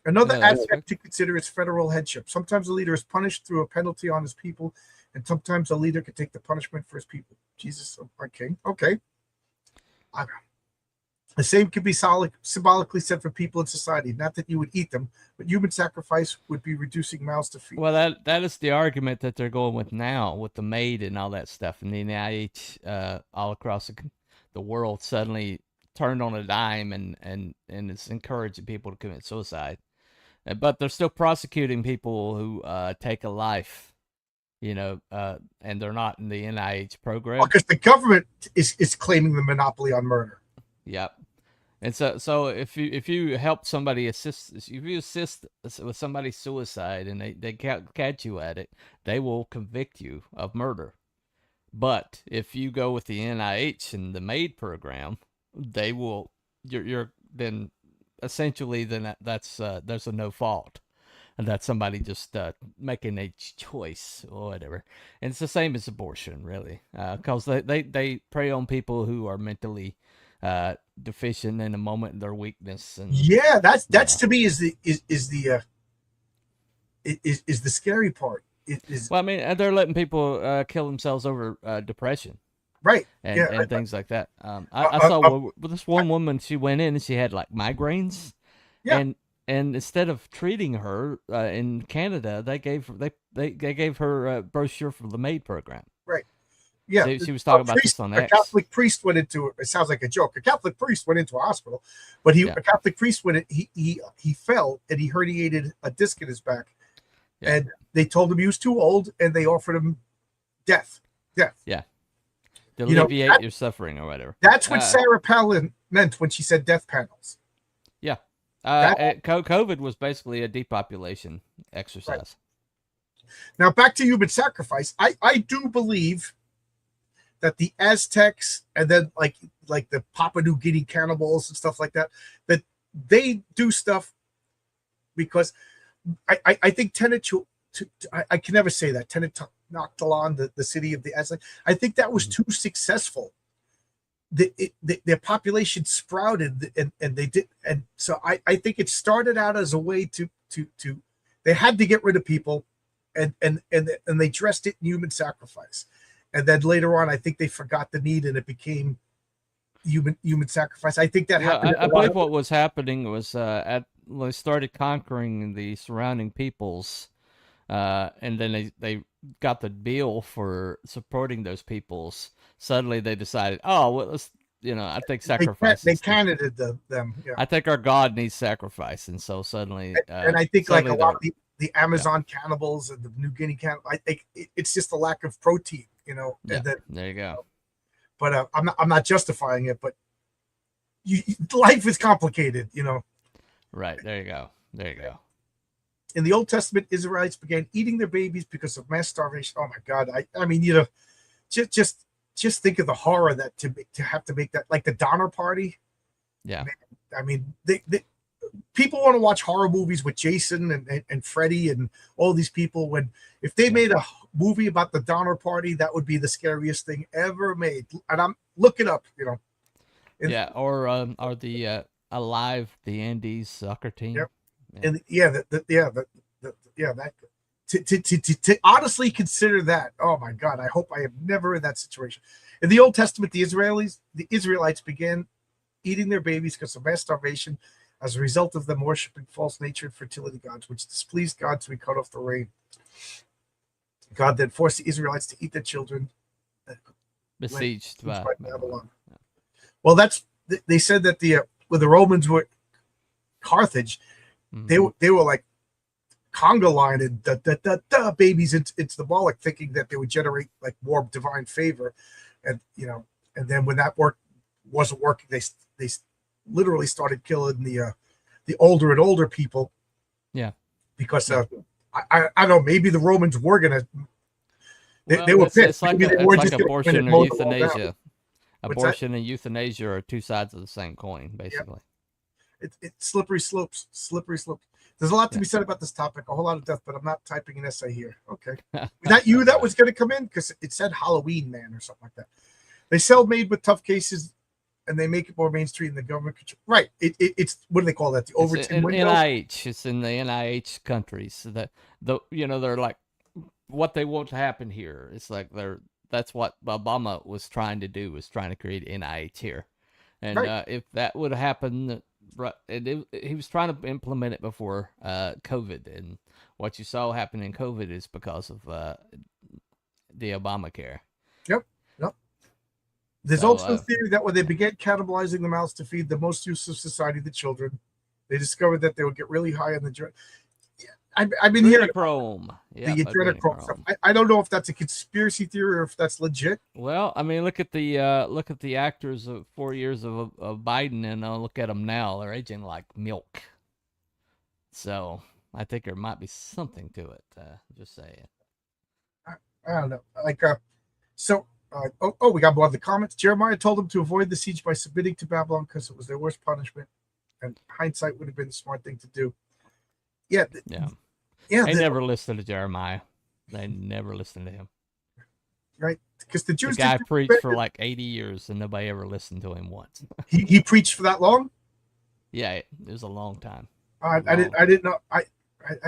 Another aspect to consider is federal headship. Sometimes a leader is punished through a penalty on his people, and sometimes a leader can take the punishment for his people. Jesus, our king. Okay. The same could be symbolically said for people in society. Not that you would eat them, but human sacrifice would be reducing mouths to feed. Well, that is the argument that they're going with now, with the MAID and all that stuff, and the NIH all across the world suddenly turned on a dime and it's encouraging people to commit suicide. But they're still prosecuting people who take a life, and they're not in the NIH program. Because the government is claiming the monopoly on murder. Yep. And so if you help somebody if you assist with somebody's suicide and they catch you at it, they will convict you of murder. But if you go with the NIH and the MAID program, they will you're then essentially that's there's a no fault, and that's somebody just making a choice or whatever. And it's the same as abortion, really, because they prey on people who are mentally deficient in a moment of their weakness, and Yeah, that's yeah. to me is the scary part. It is Well, I mean, they're letting people kill themselves over depression right. Yeah, and things like that. uh, I uh, saw uh, this one woman. She went in and she had like migraines, yeah, and instead of treating her in Canada, they gave her a brochure for the MAID program. right. Yeah, She was talking about this on a X. Catholic priest went into it. Sounds like a joke. A Catholic priest went into a hospital, but Yeah, a Catholic priest went. He fell and he herniated a disc in his back, yeah, and they told him he was too old, and they offered him death. Death. yeah. To You know alleviate your suffering or whatever. that's what Sarah Palin meant when she said death panels. Yeah. That COVID was basically a depopulation right exercise. now back to human sacrifice. I do believe that the Aztecs and then like the Papua New Guinea cannibals and stuff like that, that they do stuff because I think I can never say that Tenochtitlan, the city of the Aztec. I think that was too successful. Their population sprouted and they did, and so I think it started out as a way to they had to get rid of people, and they dressed it in human sacrifice, and then later on I think they forgot the need and it became human sacrifice. I think that Well, happened I a lot. believe what was happening was they started conquering the surrounding peoples, and then they got the deal for supporting those peoples. Suddenly they decided, oh, well, let's I think They sacrifices. candidated them, yeah. I think our God needs sacrifice, and so And I think like a suddenly lot they're of the yeah, Amazon cannibals and the New Guinea cannibals, I think it's just a lack of protein, yeah. and then There you go. but I'm not justifying it, but life is complicated. Right there you go. There you go. In the Old Testament, Israelites began eating their babies because of mass starvation. Oh my God! I mean, just just think of the horror that to have to make that like the Donner Party. Yeah. Man, I mean, they people want to watch horror movies with Jason and Freddy and all these people. When if they Yeah. made a movie about the Donner Party, that would be the scariest thing ever made. And I'm look it up. And, Yeah, or the Alive, the Andes soccer yeah, team. Yeah. and yeah, yeah, that to honestly consider that. Oh my God, I hope I am never in that situation. In the Old Testament, the Israelites began eating their babies because of mass starvation as a result of them worshiping false nature and fertility gods, which displeased God, so he cut off the rain. God then forced the Israelites to eat their children Besieged by by Babylon. Babylon. Well, they said that when the Romans were Carthage, they were like conga line and babies into the Moloch, thinking that they would generate like more divine favor, and then when that wasn't working, they literally started killing the older and older people. Yeah, because I don't know, maybe the Romans were gonna they were pissed. it's like Maybe they were like just gonna come in abortion and or mow them all down. euthanasia. What's that? Abortion and euthanasia are two sides of the same coin, Yeah, basically. it's slippery slopes. There's a lot to Yeah. be said about this topic, a whole lot of death, but I'm not typing an essay here. Okay. Was that you that was going to come in? Because it said Halloween Man or something like that. They sell made with tough cases and they make it more mainstream than government control. Right. It's, what do they call that? The Overton window? NIH. It's in the NIH countries. So that they're like what they want to happen here. It's like that's what Obama was trying to do, was trying to create NIH here. And Right. if that would happen, he was trying to implement it before COVID. And what you saw happen in COVID is because of the Obamacare. Yep. Yep. There's So, also a theory that when they began cannibalizing the mouths to feed the most use of society, the children, they discovered that they would get really high on the drug. I've been hearing adrenochrome. Yeah, the adrenochrome stuff. I don't know if that's a conspiracy theory or if that's legit. Well, I mean, look at the actors of 4 years of Biden, and look at them now. They're aging like milk. So I think there might be something to it. Just saying. I don't know. We got more of the comments. Jeremiah told them to avoid the siege by submitting to Babylon because it was their worst punishment, and hindsight would have been the smart thing to do. Yeah. Yeah. Yeah. They never listened to Jeremiah. They never listened to him. right? Because the The Jews guy didn't preached respect for him. like 80 years and nobody ever listened to him once. He preached for that long. Yeah, it was a long time. I Long didn't know. I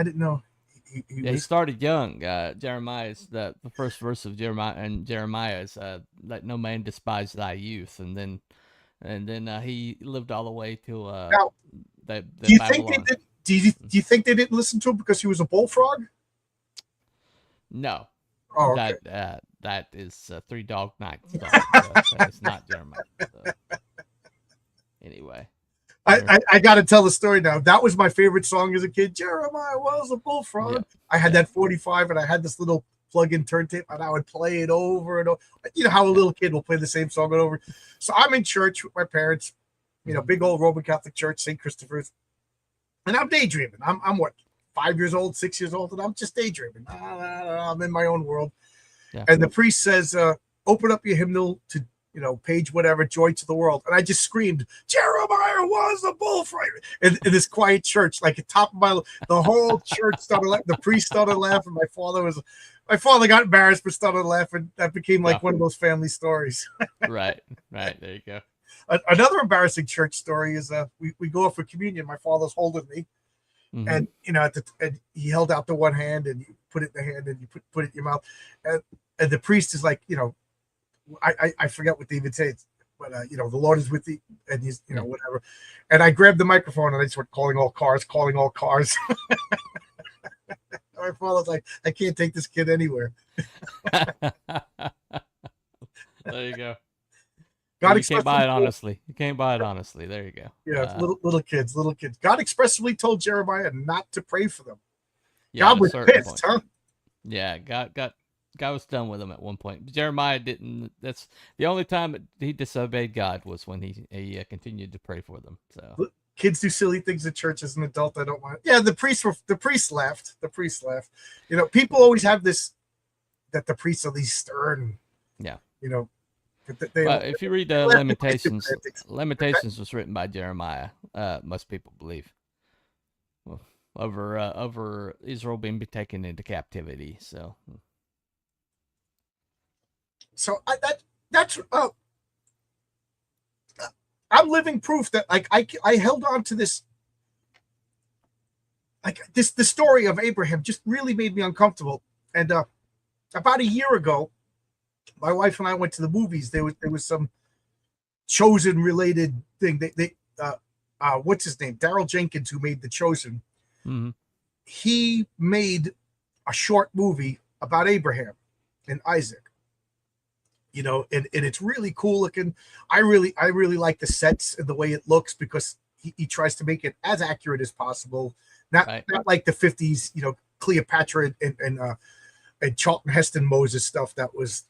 didn't know he Yeah, he was. started young. Jeremiah's the first verse of Jeremiah is let no man despise thy youth, and then he lived all the way to Now, the do you think they Babylon. did? Do you think they didn't listen to him because he was a bullfrog? No, Oh, okay. that is Three Dog Night song. So that is not Jeremiah. So anyway, I got to tell the story now. That was my favorite song as a kid. Jeremiah was a yeah, bullfrog. I had yeah, that 45 and I had this little plug-in turntable and I would play it over and over. You know how a yeah. little kid will play the same song over. So I'm in church with my parents, Mhm. big old Roman Catholic church, St. Christopher's, and I'm daydreaming. I'm what, 5 years old, 6 years old, and I'm just daydreaming. I'm in my own world. Yeah. And the priest says, "Open up your hymnal to page whatever, joy to the world." And I just screamed, "Jeremiah was a bullfighter!" In this quiet church, like at top of the whole church started laughing. The priest started laughing. My father got embarrassed but started laughing. That became Yeah. like one of those family stories. Right. Right. There you go. Another embarrassing church story is we go up for communion. My father's holding me, Hmm. and and he held out the one hand and you put it in the hand and you put it in your mouth, and the priest is like, I forget what they even say, but the Lord is with thee, and he's Yeah. whatever. And I grabbed the microphone and I just went calling all cars, calling all cars. My father's like, I can't take this kid anywhere. There you go. God You can't buy expressly it told, honestly. You can't buy it honestly. There you go. yeah, little kids, little kids. God expressly told Jeremiah not to pray for them. Yeah, at God a was certain pissed, point. huh? Yeah, God was done with him at one point. Jeremiah didn't. That's the only time he disobeyed God was when he continued to pray for them. So Kids do silly things at church as an adult. I don't want. Yeah, the priest left. The priest left. People always have this that the priests are these stern. yeah. You know, they Well, if you read left the Lamentations, antics. Lamentations was written by Jeremiah. Most people believe well, over Israel being taken into captivity. So So that's I'm living proof that like I held on to this, like this the story of Abraham just really made me uncomfortable. And about a year ago, my wife and I went to the movies. There was some Chosen related thing. They what's his name? Daryl Jenkins, who made the Chosen. mm-hmm. He made a short movie about Abraham and Isaac. And it's really cool looking. I really like the sets and the way it looks because he tries to make it as accurate as possible. Not Right. not like the 50s, Cleopatra and Charlton Heston Moses stuff that was,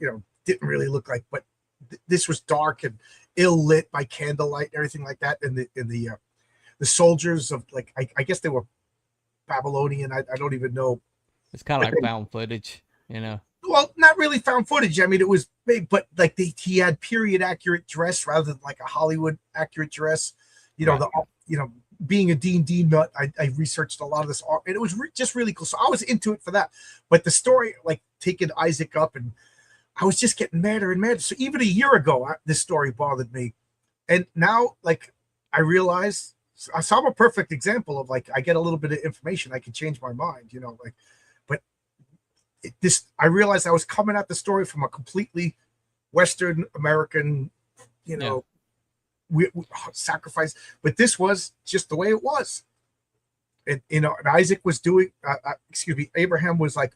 didn't really look like, but this was dark and ill lit by candlelight and everything like that. And the soldiers of, like, I guess they were Babylonian. I don't even know. It's kind of like found footage, you know. Well, not really found footage. I mean, it was big, but like he had period accurate dress rather than like a Hollywood accurate dress. You know, Right. the being a D&D nut, I researched a lot of this art, and it was just really cool. So I was into it for that. But the story, like taking Isaac up, and I was just getting madder and madder. So even a year ago, this story bothered me, and now like I realize. So I'm a perfect example of, like, I get a little bit of information, I can change my mind. Like, but I realized I was coming at the story from a completely Western American, you Yeah. know, sacrifice. But this was just the way it was. And Isaac was doing, Abraham was like,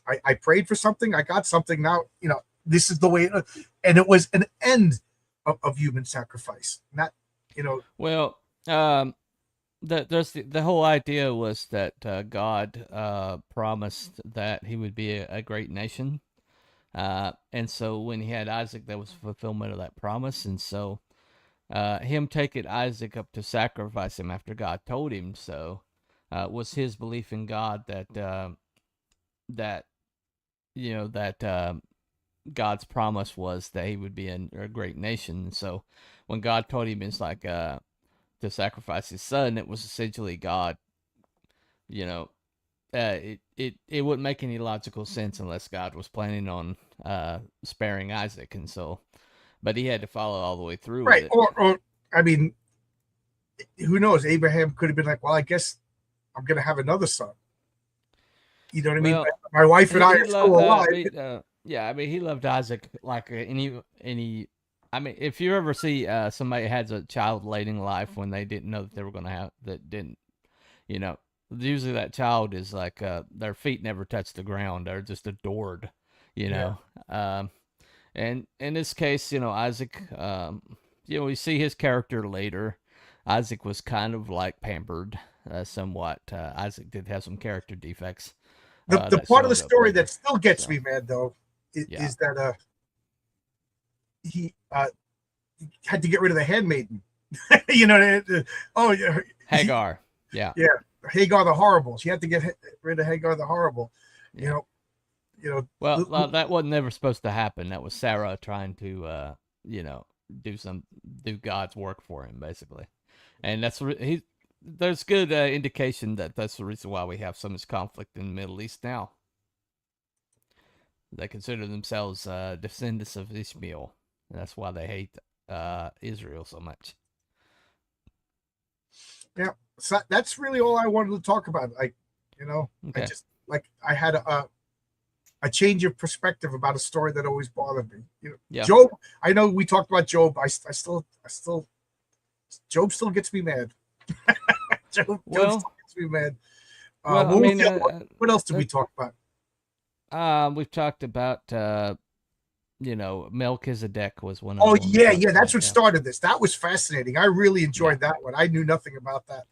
I prayed for something, I got something. Now, this is the way, and it was an end of human sacrifice. Not, Well, the whole idea was that God promised that he would be a great nation. And so when he had Isaac, that was fulfillment of that promise. And so him taking Isaac up to sacrifice him after God told him so was his belief in God that God's promise was that he would be a great nation. And so when God told him it's like to sacrifice his son, it was essentially God, you know, it wouldn't make any logical sense unless God was planning on sparing Isaac, and so, but he had to follow all the way through with Right. it. Or I mean, who knows? Abraham could have been like, well, I guess I'm going to have another son. You know what I mean? Well, My wife and I he are still loved, alive. yeah, I mean, he loved Isaac like any. I mean, if you ever see somebody has a child late in life when they didn't know that they were going to have that didn't, you know, usually that child is like their feet never touch the ground; they're just adored, you Yeah. know. And in this case, Isaac, we see his character later. Isaac was kind of like pampered somewhat. Isaac did have some character defects The that part of the showed up story later. that still gets So, me mad, though, yeah. is that he had to get rid of the handmaiden. You know, oh, yeah. Hagar. Yeah. Yeah. Hagar the Horrible. She had to get rid of Hagar the Horrible. Yeah. You know. Well, that wasn't never supposed to happen. That was Sarah trying to, do God's work for him, basically. And there's good indication that that's the reason why we have so much conflict in the Middle East now. They consider themselves descendants of Ishmael. And that's why they hate Israel so much. Yeah, so that's really all I wanted to talk about. Okay. I just I had a change of perspective about a story that always bothered me. Yeah. Job. I know we talked about Job. I still Job still gets me mad. Job still gets me mad. What else did we talk about? We've talked about Melchizedek was one of them. Oh, yeah, that's what started this. That was fascinating. I really enjoyed that one. I knew nothing about that.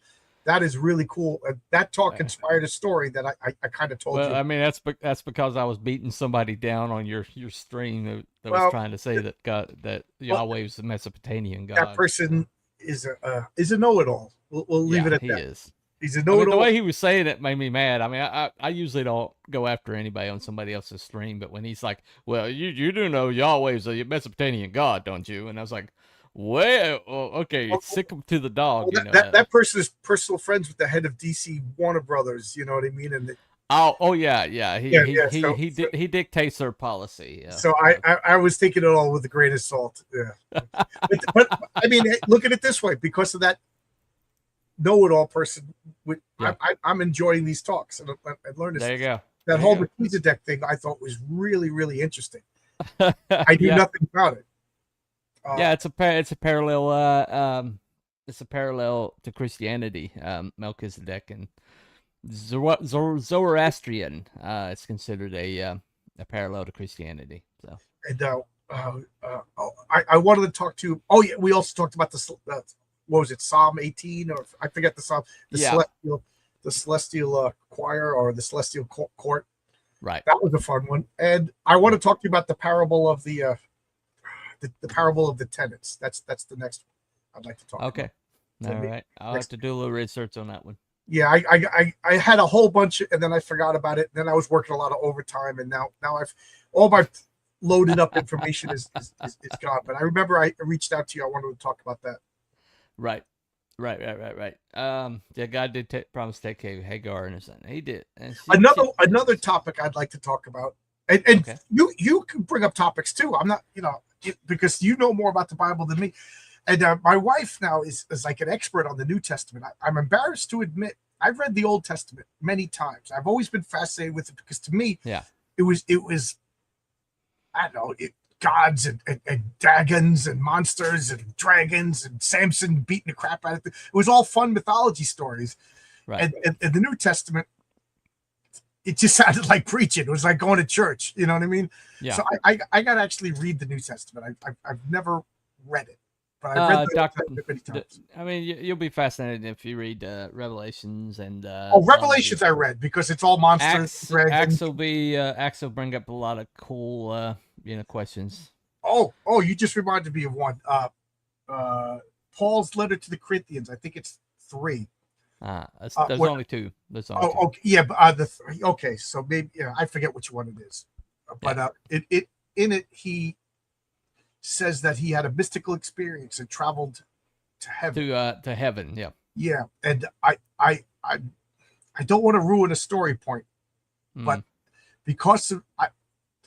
That is really cool. That talk inspired a story that I kind of told you. Well, I mean, that's because I was beating somebody down on your stream that was trying to say that Yahweh was the Mesopotamian God. That person is a know-it-all. We'll leave it at that. He is. He's a know-it-all. The way he was saying it made me mad. I mean, I usually don't go after anybody on somebody else's stream, but when he's like, "Well, you do know Yahweh's a Mesopotamian God, don't you?" And I was like, "Well, okay, sick him to the dog." Well, that person is personal friends with the head of DC Warner Brothers. You know what I mean? And yeah. He dictates their policy. Yeah. So I was taking it all with a grain of salt. Yeah, but I mean, look at it this way: because of that know-it-all person, I'm enjoying these talks and learning. There you go. That whole Melchizedek thing I thought was really, really interesting. I knew nothing about it. It's a parallel. It's a parallel to Christianity. Melchizedek and Zoroastrian. It's considered a parallel to Christianity. So. And I wanted to talk to. Oh yeah, we also talked about what was it, Psalm 18, or I forget the Psalm. The celestial choir or the celestial court. Right. That was a fun one. And I want to talk to you about the parable of the parable of the tenants. That's the next one I'd like to talk about. Okay. All right. I'll have to do a little research on that one. Yeah, I had a whole bunch and then I forgot about it. Then I was working a lot of overtime and now I've all my loaded up information is gone. But I remember I reached out to you. I wanted to talk about that. Right. Yeah, God did promise to take Hagar and his son. He did. Another topic I'd like to talk about, and okay. you can bring up topics too. I'm not, because you know more about the Bible than me. And my wife now is like an expert on the New Testament. I'm embarrassed to admit I've read the Old Testament many times. I've always been fascinated with it because to me, it was I don't know, gods and dragons and monsters and dragons and Samson beating the crap out of it. It was all fun mythology stories. Right. And the New Testament, it just sounded like preaching. It was like going to church. You know what I mean? Yeah. So I got to actually read the New Testament. I've never read it, but I've read the Old Testament many times. I mean, you'll be fascinated if you read Revelations and. Revelations I read because it's all monsters. Acts will bring up a lot of cool. Questions. Oh, you just reminded me of one. Paul's letter to the Corinthians. I think it's 3. There's only 2. Okay, yeah, but okay, so maybe I forget which one it is. But it in it he says that he had a mystical experience and traveled to heaven. To heaven, yeah. Yeah, and I don't want to ruin a story point, but because of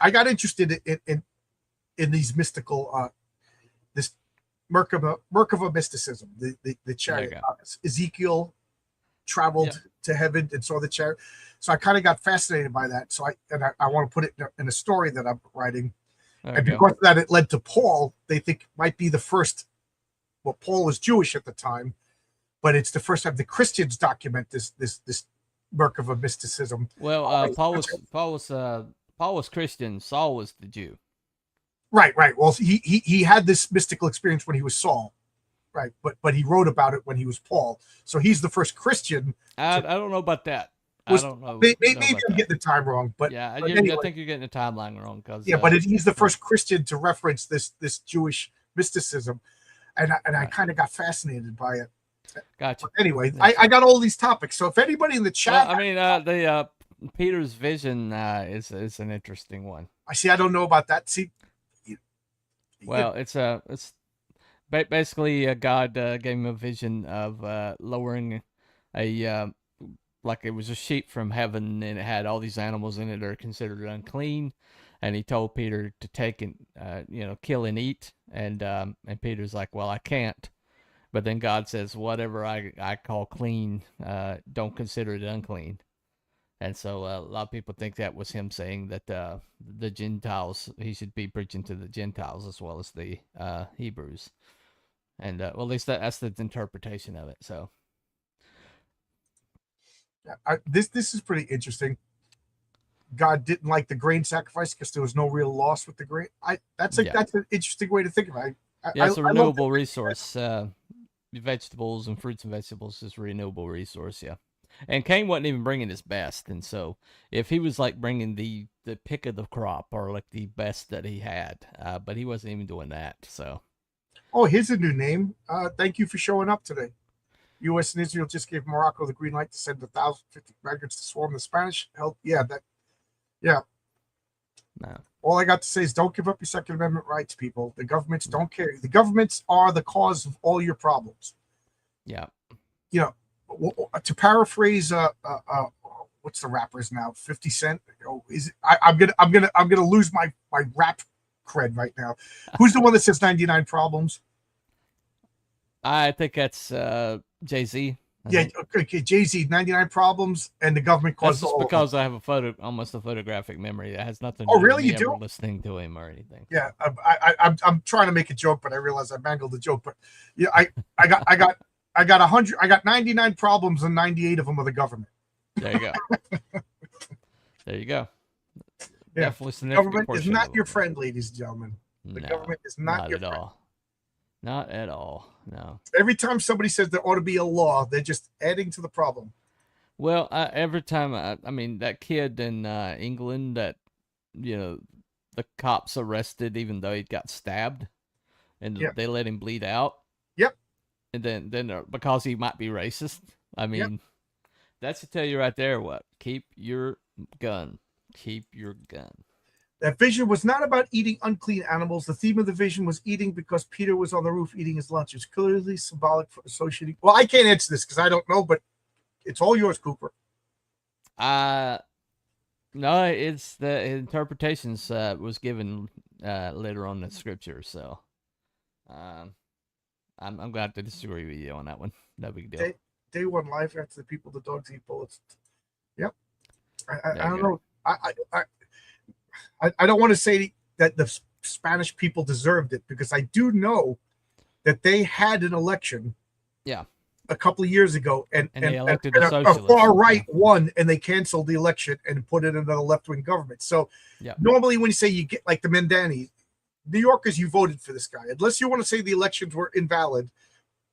I got interested in these mystical this Merkava mysticism, the chariot. Ezekiel traveled to heaven and saw the chariot. So I kind of got fascinated by that. So I want to put it in a story that I'm writing. And because of that, it led to Paul. They think might be the first. Well, Paul was Jewish at the time, but it's the first time the Christians document this Merkava mysticism. Well, Paul was Christian. Saul was the Jew. Right. Well, he had this mystical experience when he was Saul, right? But he wrote about it when he was Paul. So he's the first Christian. I don't know about that. I don't know. Maybe I'm getting the time wrong, but yeah, anyway. I think you're getting the timeline wrong because but he's the first Christian to reference this Jewish mysticism, and I kind of got fascinated by it. Gotcha. But anyway, I got all these topics. So if anybody in the chat, well, I mean, the Peter's vision is an interesting one. I don't know about that. See, well, it's basically God gave him a vision of lowering a like it was a sheep from heaven, and it had all these animals in it that are considered unclean, and he told Peter to take and kill and eat, and Peter's like, well, I can't. But then God says, whatever I call clean, don't consider it unclean. And so a lot of people think that was him saying that the Gentiles, he should be preaching to the Gentiles as well as the Hebrews. And well, at least that's the interpretation of it. So this is pretty interesting. God didn't like the grain sacrifice because there was no real loss with the grain. That's an interesting way to think about it. It's a renewable resource. Vegetables and fruits and vegetables is a renewable resource. Yeah. And Cain wasn't even bringing his best, and so if he was like bringing the pick of the crop or like the best that he had, but he wasn't even doing that. So, here's a new name. Thank you for showing up today. U.S. and Israel just gave Morocco the green light to send 1,050 migrants to swarm the Spanish. No. All I got to say is don't give up your Second Amendment rights, people. The governments don't care. The governments are the cause of all your problems. Yeah. To paraphrase what's the rappers now, 50 Cent. I'm gonna lose my rap cred right now. Who's the one that says 99 problems? I think that's Jay-Z. Okay, Jay-Z, 99 problems, and the government caused all. Because I have almost a photographic memory that has nothing to do really? with me ever listening to him or anything. Yeah, I'm trying to make a joke, but I realize I mangled the joke. But yeah, I got 100. I got 99 problems, and 98 of them are the government. There you go. There you go. Yeah. Definitely the government is not your friend, ladies and gentlemen. The government is not your friend. All. Not at all. No. Every time somebody says there ought to be a law, they're just adding to the problem. Well, every time, I mean, that kid in England that, the cops arrested even though he got stabbed, and they let him bleed out. Yep. And then because he might be racist. I mean, that's to tell you right there what. Keep your gun. Keep your gun. That vision was not about eating unclean animals. The theme of the vision was eating because Peter was on the roof eating his lunch. It's clearly symbolic for associating. Well, I can't answer this because I don't know, but it's all yours, Cooper. No, it's the interpretations was given later on in the scripture, so I'm going to have to disagree with you on that one. No big deal. Day one life after the people, the dogs eat bullets. Yep. I don't know. I don't want to say that the Spanish people deserved it because I do know that they had an election. Yeah. A couple of years ago, and they elected a socialist. Far right won, and they canceled the election and put in another left wing government. So normally, when you say you get like the Mandani, New Yorkers, you voted for this guy, unless you want to say the elections were invalid.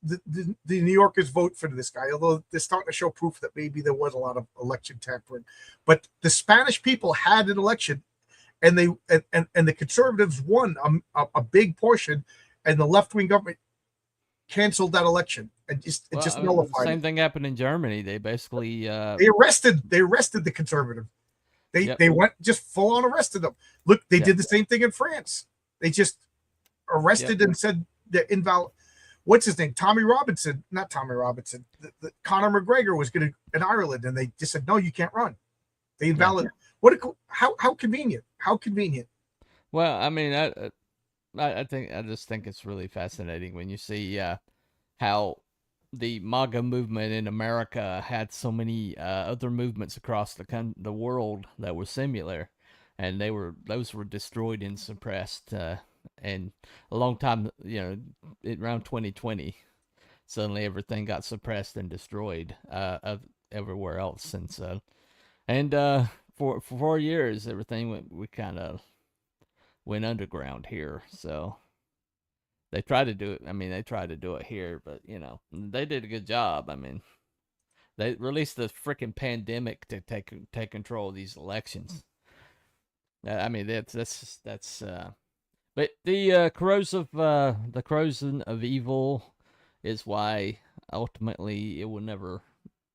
The New Yorkers vote for this guy, although they're starting to show proof that maybe there was a lot of election tampering. But the Spanish people had an election, and the conservatives won a big portion, and the left wing government canceled that election and just nullified. Same thing happened in Germany. They basically they arrested the conservative. They went just full on arrested them. Look, they did the same thing in France. They just arrested and said they're invalid. What's his name? Not Tommy Robinson. The Conor McGregor was going to in Ireland, and they just said no, you can't run. They invalid. How convenient. How convenient. Well, I mean, I just think it's really fascinating when you see how the MAGA movement in America had so many other movements across the world that were similar, and those were destroyed and suppressed. And a long time, around 2020, suddenly everything got suppressed and destroyed of everywhere else, and so for 4 years, everything we kind of went underground here. So they tried to do it. I mean, they tried to do it here, but they did a good job. I mean, they released the freaking pandemic to take control of these elections. I mean, that's. But the corrosion of evil is why ultimately it will never.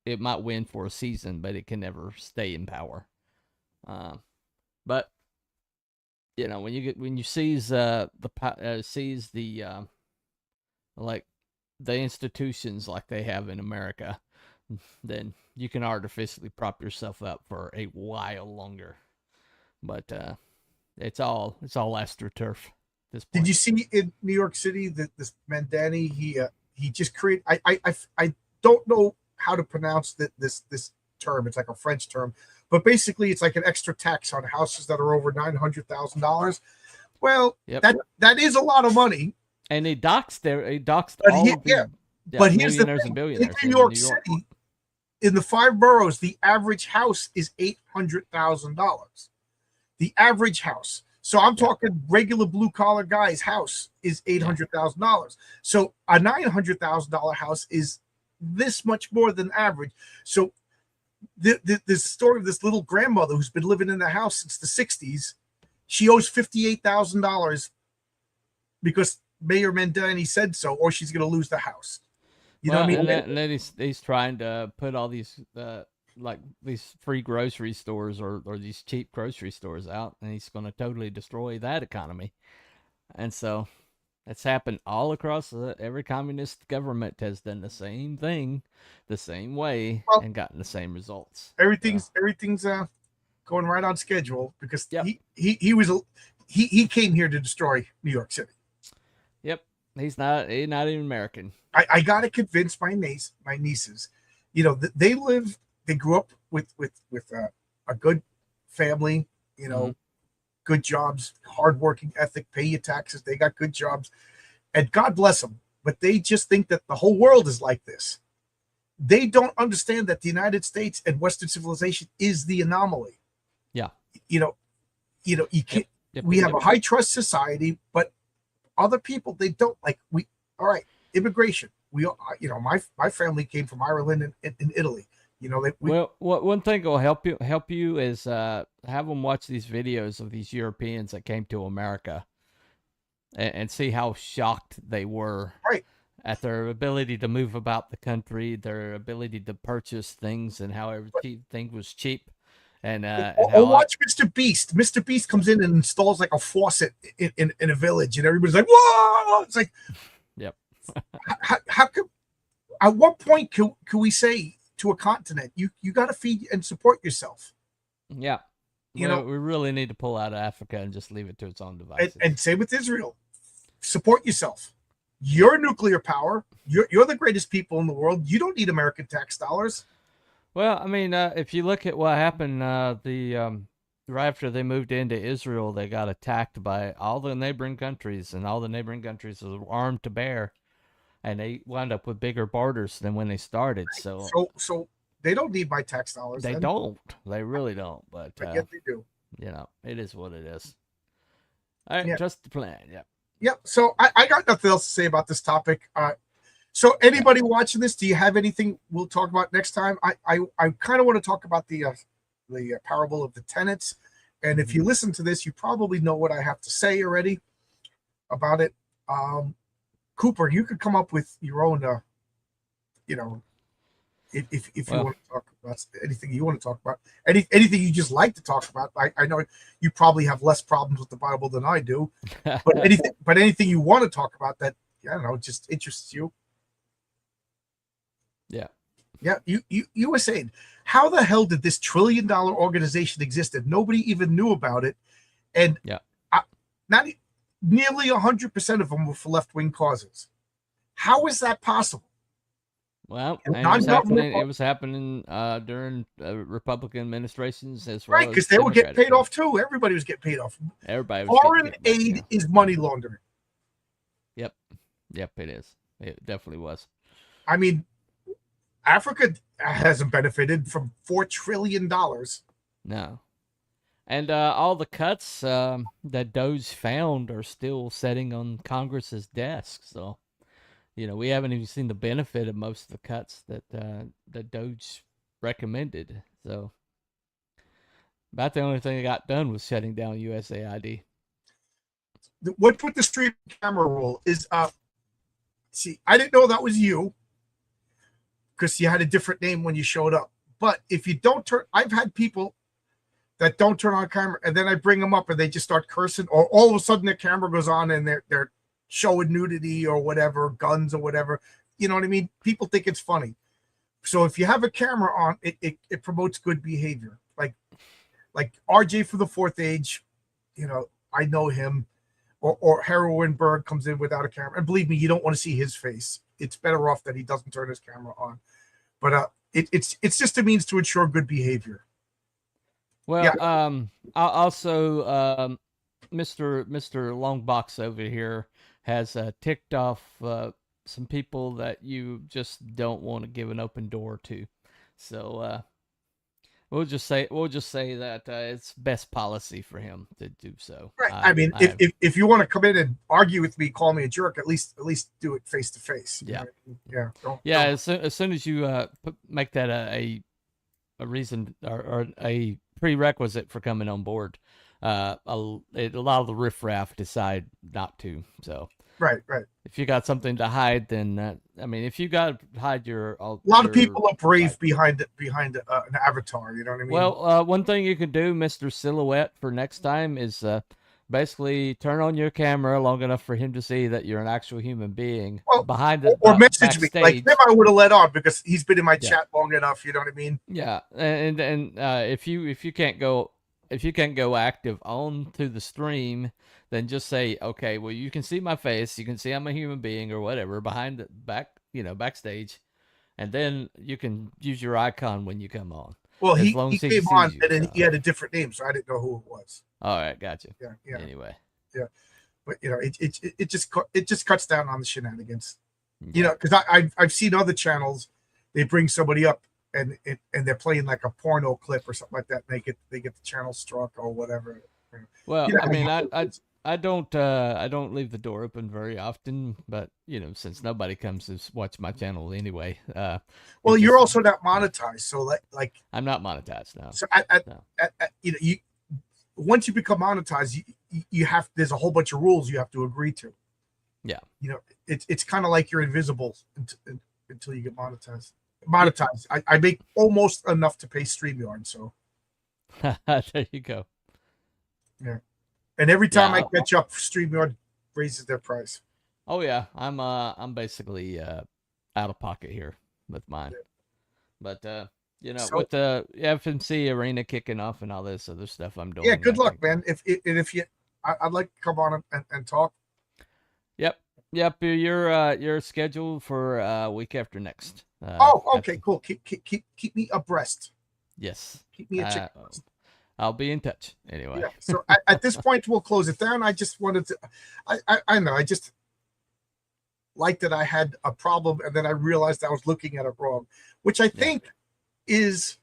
It might win for a season, but it can never stay in power. But when you seize seize the like the institutions like they have in America, then you can artificially prop yourself up for a while longer. But it's all astroturf at this point. Did you see in New York City that this Mandani he just created? I don't know how to pronounce this term. It's like a French term, but basically it's like an extra tax on houses that are over $900,000. Well, Yep. that is a lot of money. And he doxed But all of the but here's the millionaires thing. and billionaires In New York City, in the 5 boroughs, the average house is $800,000. The average house. So I'm talking regular blue collar guy's house is $800,000. So a $900,000 house is this much more than average. So this story of this little grandmother who's been living in the house since the 60s, she owes $58,000 because Mayor Mandani said so, or she's going to lose the house. You know what I mean? And then he's trying to put all these like these free grocery stores or these cheap grocery stores out, and he's going to totally destroy that economy. And so it's happened all across every communist government has done the same thing, the same way, and gotten the same results. Everything's going right on schedule because he came here to destroy New York City. Yep, he's not even American. I got to convince my nieces, they grew up with a good family, good jobs, hardworking ethic, pay your taxes. They got good jobs, and God bless them. But they just think that the whole world is like this. They don't understand that the United States and Western civilization is the anomaly. Yeah, you can't. We have a high trust society, but other people they don't like. All right, immigration. My family came from Ireland and Italy. One thing will help you is have them watch these videos of these Europeans that came to America and see how shocked they were at their ability to move about the country, their ability to purchase things, and how everything was cheap. And watch Mr. Beast. Mr. Beast comes in and installs like a faucet in a village, and everybody's like, "Whoa!" It's like, yep. how could? At what point can we say to a continent, you got to feed and support yourself? Yeah, we really need to pull out of Africa and just leave it to its own devices. And same with Israel. Support yourself. You're a nuclear power. You're the greatest people in the world. You don't need American tax dollars. Well, I mean, if you look at what happened, right after they moved into Israel, they got attacked by all the neighboring countries, and all the neighboring countries were armed to bear, and they wound up with bigger borders than when they started. So they don't need my tax dollars. They don't. They really don't. But yet they do. It is what it is. All right, trust the plan. Yeah. Yep. So I got nothing else to say about this topic. So anybody watching this, do you have anything we'll talk about next time? I kind of want to talk about the parable of the tenants. And if you listen to this, you probably know what I have to say already about it. Cooper, you could come up with your own, if you want to talk about anything you want to talk about, anything you just like to talk about. I know you probably have less problems with the Bible than I do, but anything you want to talk about that, I don't know, just interests you. Yeah. You were saying, how the hell did this $1 trillion organization exist and nobody even knew about it? and Yeah. not nearly 100% of them were for left-wing causes. How is that possible? Well, And and non-government, it was happening during Republican administrations as right? well Because as they were getting Democratic paid off too. Everybody was getting paid off. Everybody was getting Foreign kickbacks. aid Yeah. is money laundering. Yep. Yep, it is. It definitely was. I mean, Africa hasn't benefited from $4 trillion. No. And all the cuts that Doge found are still sitting on Congress's desk. So, we haven't even seen the benefit of most of the cuts that Doge recommended. So, about the only thing that got done was shutting down USAID. What's with the stream camera rule is, see, I didn't know that was you because you had a different name when you showed up. But if you don't turn, I've had people that don't turn on camera, and then I bring them up and they just start cursing, or all of a sudden the camera goes on and they're showing nudity or whatever, guns or whatever. You know what I mean? People think it's funny. So if you have a camera on, it promotes good behavior. Like RJ for the Fourth Age, I know him. Or Heroinberg comes in without a camera. And believe me, you don't want to see his face. It's better off that he doesn't turn his camera on. But it's just a means to ensure good behavior. Well, Yeah. also, Mr. Longbox over here has ticked off some people that you just don't want to give an open door to. So we'll just say that it's best policy for him to do so. Right. I mean, if you want to come in and argue with me, call me a jerk. At least do it face to face. Yeah. Yeah. Don't. As soon as you make that a reason or a prerequisite for coming on board, a lot of the riffraff decide not to. So right. If you got something to hide, then if you got to hide a lot of people are brave behind an avatar. You know what I mean? Well, one thing you can do, Mr. Silhouette, for next time is basically turn on your camera long enough for him to see that you're an actual human being behind the or message backstage. me. Like him, I would have let on because he's been in my chat long enough. You know what I mean? Yeah, and if you can't go active on to the stream, then just say, okay, well, you can see my face, you can see I'm a human being or whatever behind the backstage, and then you can use your icon when you come on. Well, he came on and then he had a different name, so I didn't know who it was. All right, gotcha. Yeah. Anyway. Yeah, but it just cuts down on the shenanigans. Yeah. Because I've seen other channels, they bring somebody up and they're playing like a porno clip or something like that. And they get the channel struck or whatever. Well, I don't leave the door open very often, but since nobody comes to watch my channel anyway. Well, you're also not monetized, so like I'm not monetized now. So you once you become monetized, you have there's a whole bunch of rules you have to agree to. Yeah, it's kind of like you're invisible until you get monetized. I make almost enough to pay StreamYard, so there you go. Yeah. And every time I catch up, StreamYard raises their price. Oh yeah, I'm basically out of pocket here with mine. But with the FNC arena kicking off and all this other stuff I'm doing. Yeah, good luck, man. If you I'd like to come on and talk. Yep. You're scheduled for week after next. Okay, cool. Keep me abreast. Yes. Keep me a chick. I'll be in touch anyway. Yeah, so at this point, we'll close it down. I just wanted to, I know, I just like that I had a problem and then I realized I was looking at it wrong, which I think is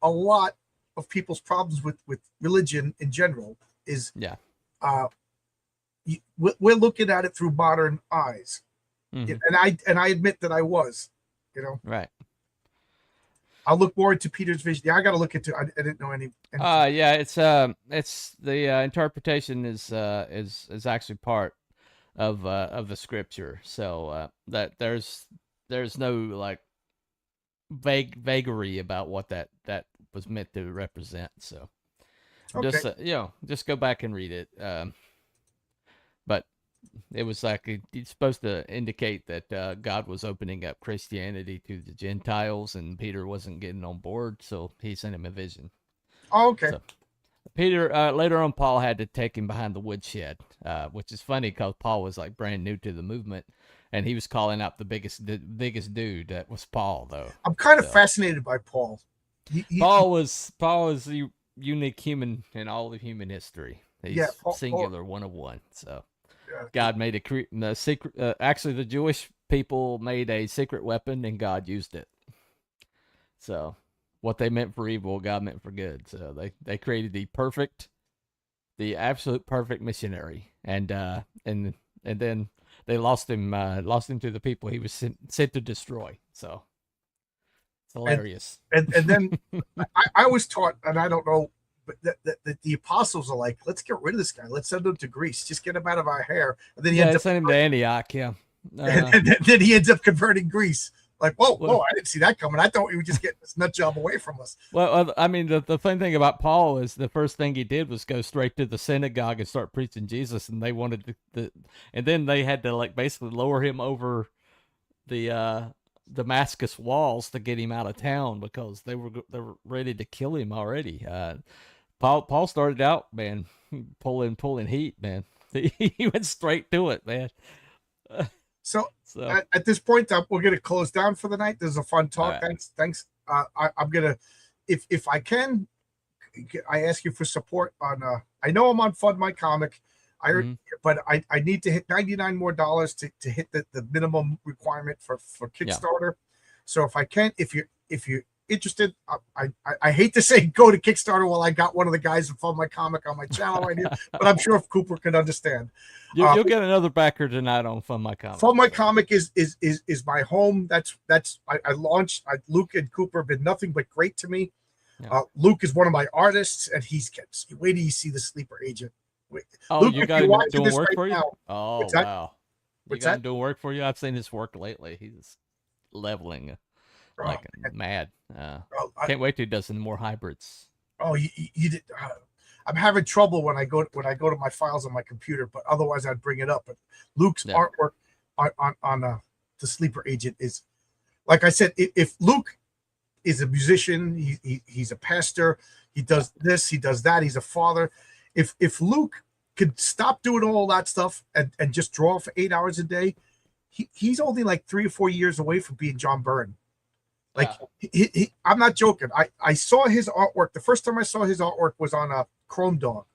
a lot of people's problems with religion in general is, we're looking at it through modern eyes. Mm-hmm. And I admit that I was, Right. I'll look more into Peter's vision. Yeah, I got to look into. I didn't know any. Yeah, it's the interpretation is actually part of the scripture. So that there's no like vagary about what that was meant to represent. So just go back and read it. But it was like it's supposed to indicate that God was opening up Christianity to the Gentiles, and Peter wasn't getting on board, so he sent him a vision. Oh, okay. So, Peter, later on, Paul had to take him behind the woodshed, which is funny because Paul was like brand new to the movement, and he was calling out the biggest dude. That was Paul, though. I'm kind of So fascinated by Paul. Paul was a unique human in all of human history. Yeah, He's Paul, singular, one of one. So yeah. God made a secret. Actually, the Jewish people made a secret weapon, and God used it. So what they meant for evil, God meant for good. So they created the absolute perfect missionary, and then they lost him to the people he was sent to destroy. So it's and hilarious. and then I was taught, and I don't know, but that the apostles are like, let's get rid of this guy. Let's send him to Greece. Just get him out of our hair. And then he Yeah, ends they up sent him to Antioch. Yeah. and then he ends up converting Greece. Like, whoa, Well, I didn't see that coming. I thought he would just get this nut job away from us. well, I mean, the funny thing about Paul is the first thing he did was go straight to the synagogue and start preaching Jesus, and they wanted and then they had to like basically lower him over the Damascus walls to get him out of town because they were ready to kill him already. Paul started out, man, pulling heat, man. He went straight to it, man. So, So at this point, we're going to close down for the night. This is a fun talk. right. Thanks. I'm gonna, if I can, I ask you for support on. I know I'm on Fund My Comic. But I need to hit $99 more to hit the minimum requirement for Kickstarter. So if I can, if you're interested, I hate to say go to Kickstarter while I got one of the guys from My Comic on my channel right here, but I'm sure if Cooper can understand. You'll get another backer tonight on Fund My Comic. Fund My Comic is my home. I launched. Luke and Cooper have been nothing but great to me. Yeah. Luke is one of my artists, and wait till you see the Sleeper Agent. Oh, Luke, you got him doing work for you? Now, Oh, wow. You got him doing work for you? I've seen his work lately. He's leveling like mad. Can't wait till he does some more hybrids. Oh, you did. I'm having trouble when I go to my files on my computer, but otherwise I'd bring it up. But Luke's artwork on the Sleeper Agent is, like I said, if Luke is a musician, he's a pastor, he does this, he does that, he's a father. If Luke could stop doing all that stuff and just draw for 8 hours a day, he's only like 3 or 4 years away from being John Byrne. Like I'm not joking. I saw his artwork. The first time I saw his artwork was on a Chrome Dog.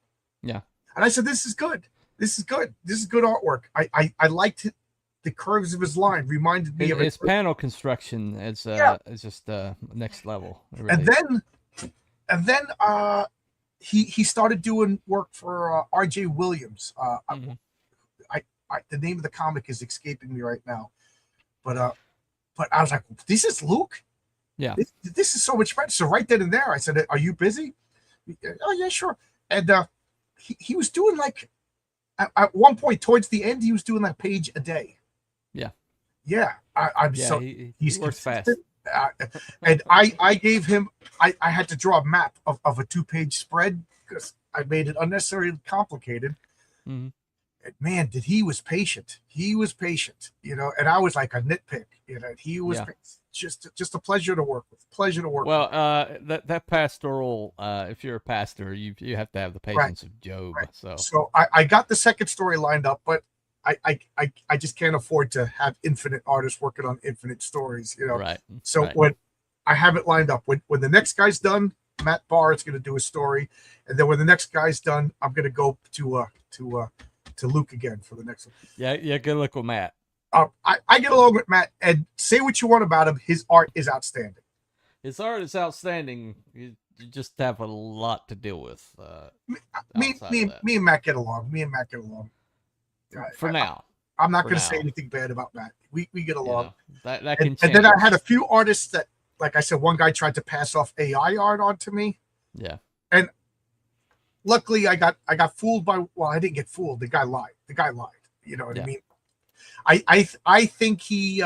Yeah. And I said, this is good. This is good. This is good artwork. I liked it. The curves of his line reminded me of his panel construction is just next level. Really and then he started doing work for R.J. Williams. The name of the comic is escaping me right now, but I was like, this is Luke. Yeah, this is so much better. So right then and there, I said, "Are you busy?" Oh yeah, sure. And he was doing like at one point towards the end, he was doing that page a day. Yeah. He works fast. And I gave him. I had to draw a map of a 2-page spread because I made it unnecessarily complicated. Mm-hmm. And man, he was patient. He was patient, and I was like a nitpick, he was just a pleasure to work with. Well, that pastoral, if you're a pastor, you have to have the patience of Job. Right. So I got the second story lined up, but I just can't afford to have infinite artists working on infinite stories, Right. So when I have it lined up, when the next guy's done, Matt Barr is going to do a story, and then when the next guy's done, I'm going to go to Luke again for the next one. Yeah, good luck with Matt. I get along with Matt, and say what you want about him. His art is outstanding. His art is outstanding. You just have a lot to deal with. Me and Matt get along. For now. I'm not going to say anything bad about Matt. We get along. That can change. And then I had a few artists that, like I said, one guy tried to pass off AI art onto me. Yeah. And luckily I got fooled by, well, I didn't get fooled. The guy lied. You know what I mean? I think he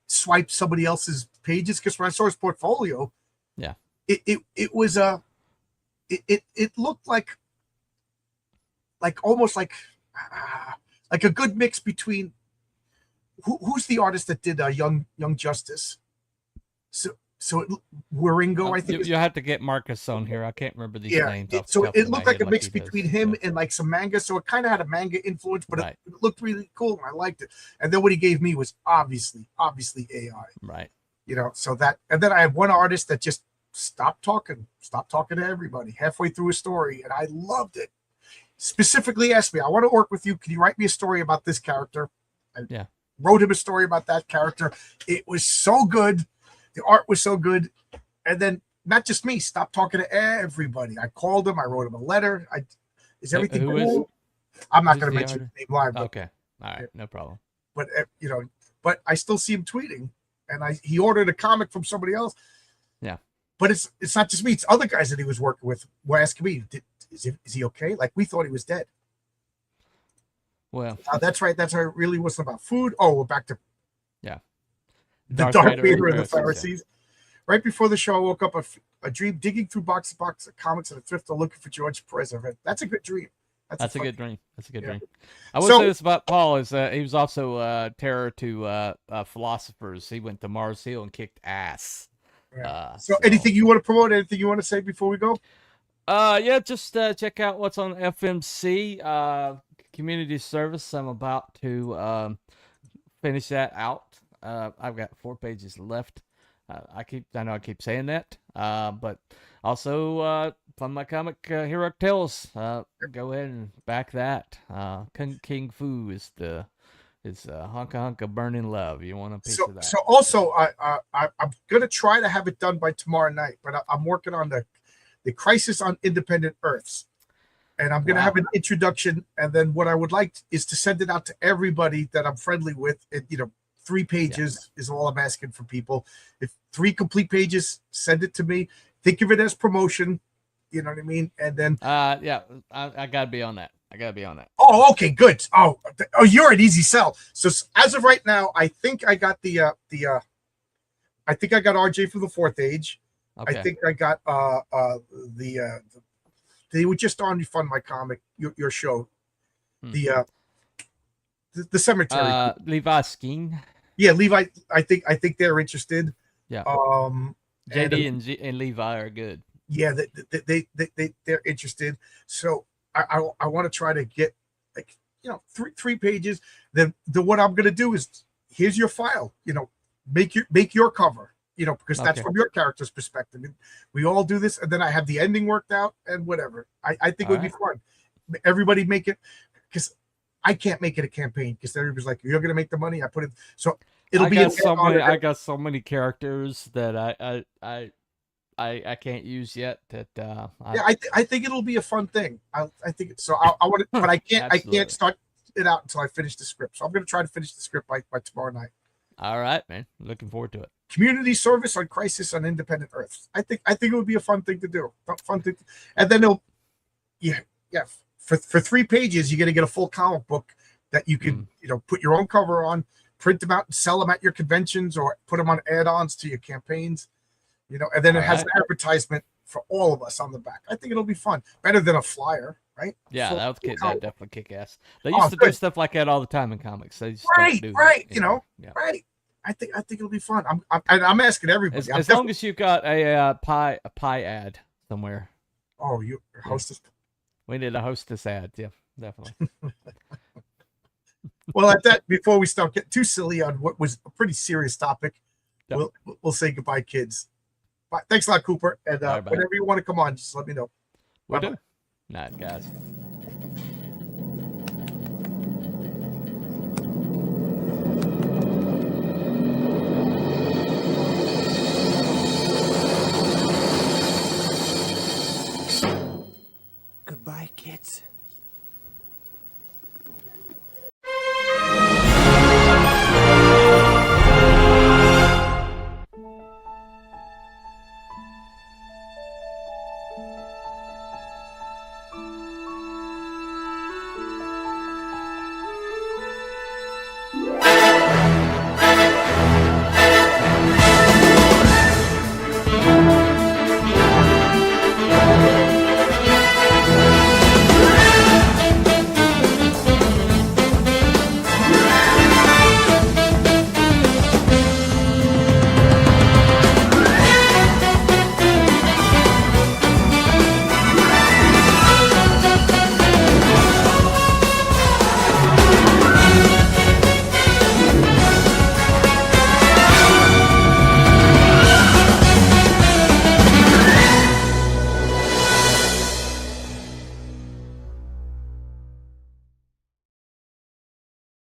swiped somebody else's pages, because when I saw his portfolio, it was it looked like almost like a good mix between who's the artist that did Young Justice. So So Waringo, I think. You have to get Marcus on here. I can't remember these names off the So top it of my looked like head a mix he does, between him so. and like some manga. So it kind of had a manga influence, but Right. it looked really cool and I liked it. And then what he gave me was obviously AI. Right. So that, and then I had one artist that just stopped talking to everybody halfway through a story, and I loved it. Specifically asked me, I want to work with you. Can you write me a story about this character? I wrote him a story about that character. It was so good. The art was so good. And then not just me, stopped talking to everybody. I called him. I wrote him a letter. Is everything cool? I'm not going to mention his name live. Okay. All right. No problem. But, but I still see him tweeting. And he ordered a comic from somebody else. Yeah. But it's not just me. It's other guys that he was working with were asking me, is he okay? Like, we thought he was dead. Well, that's right. That's how it really wasn't about food. Oh, we're back to the Darth Vader and the Pharisees. Yeah. Right before the show, I woke up a dream digging through boxes of comics at a thrift store looking for George Perez event. That's a good dream. That's a good dream. That's a good dream. I will say this about Paul is he was also terror to philosophers. He went to Mars Hill and kicked ass. Yeah. So anything you want to promote? Anything you want to say before we go? Yeah, just check out what's on FMC community service. I'm about to finish that out. I've got 4 pages left. I know I keep saying that, but also from my comic Hero Tales, go ahead and back that. King Fu is Honka Honka Burning Love. You want a piece of that? So also, I'm gonna try to have it done by tomorrow night, but I'm working on the Crisis on Independent Earths, and I'm gonna have an introduction, and then what I would like is to send it out to everybody that I'm friendly with. 3 pages is all I'm asking for people. If 3 complete pages, send it to me. Think of it as promotion. You know what I mean? And then I gotta be on that. Oh, okay, good. Oh, you're an easy sell. So as of right now, I think I got I think I got RJ from the 4th Age. Okay. I think I got they were just on Fund My Comic, your show. The cemetery. Levi Skeen. Yeah, Levi. I think they're interested. Yeah. JD and Levi are good. Yeah, they're interested. So I want to try to get 3 pages. Then what I'm gonna do is, here's your file. Make your cover. Because that's from your character's perspective. We all do this, and then I have the ending worked out and whatever. I think it would be fun. Everybody make it, because I can't make it a campaign because everybody's like, you're gonna make the money. I put it, so it'll be. I got so many characters that I can't use yet. That I think it'll be a fun thing. I think so. I want it, but I can't start it out until I finish the script. So I'm gonna try to finish the script by tomorrow night. All right, man. Looking forward to it. Community service on Crisis on Independent Earths. I think it would be a fun thing to do. And then for 3 pages, you're gonna get a full comic book that you can put your own cover on, print them out, and sell them at your conventions, or put them on add-ons to your campaigns. And then it has an advertisement for all of us on the back. I think it'll be fun. Better than a flyer, right? Yeah, that definitely kick ass. They used to do stuff like that all the time in comics. They just right. Right. Right. I think it'll be fun. I'm asking everybody. As long as you've got a pie ad somewhere. Oh, you hostess. We need a hostess ad. Yeah, definitely. Well, at that, before we start getting too silly on what was a pretty serious topic, we'll say goodbye, kids. Bye. Thanks a lot, Cooper. And whenever you want to come on, just let me know. Will do. Night, guys. Goodbye, kids.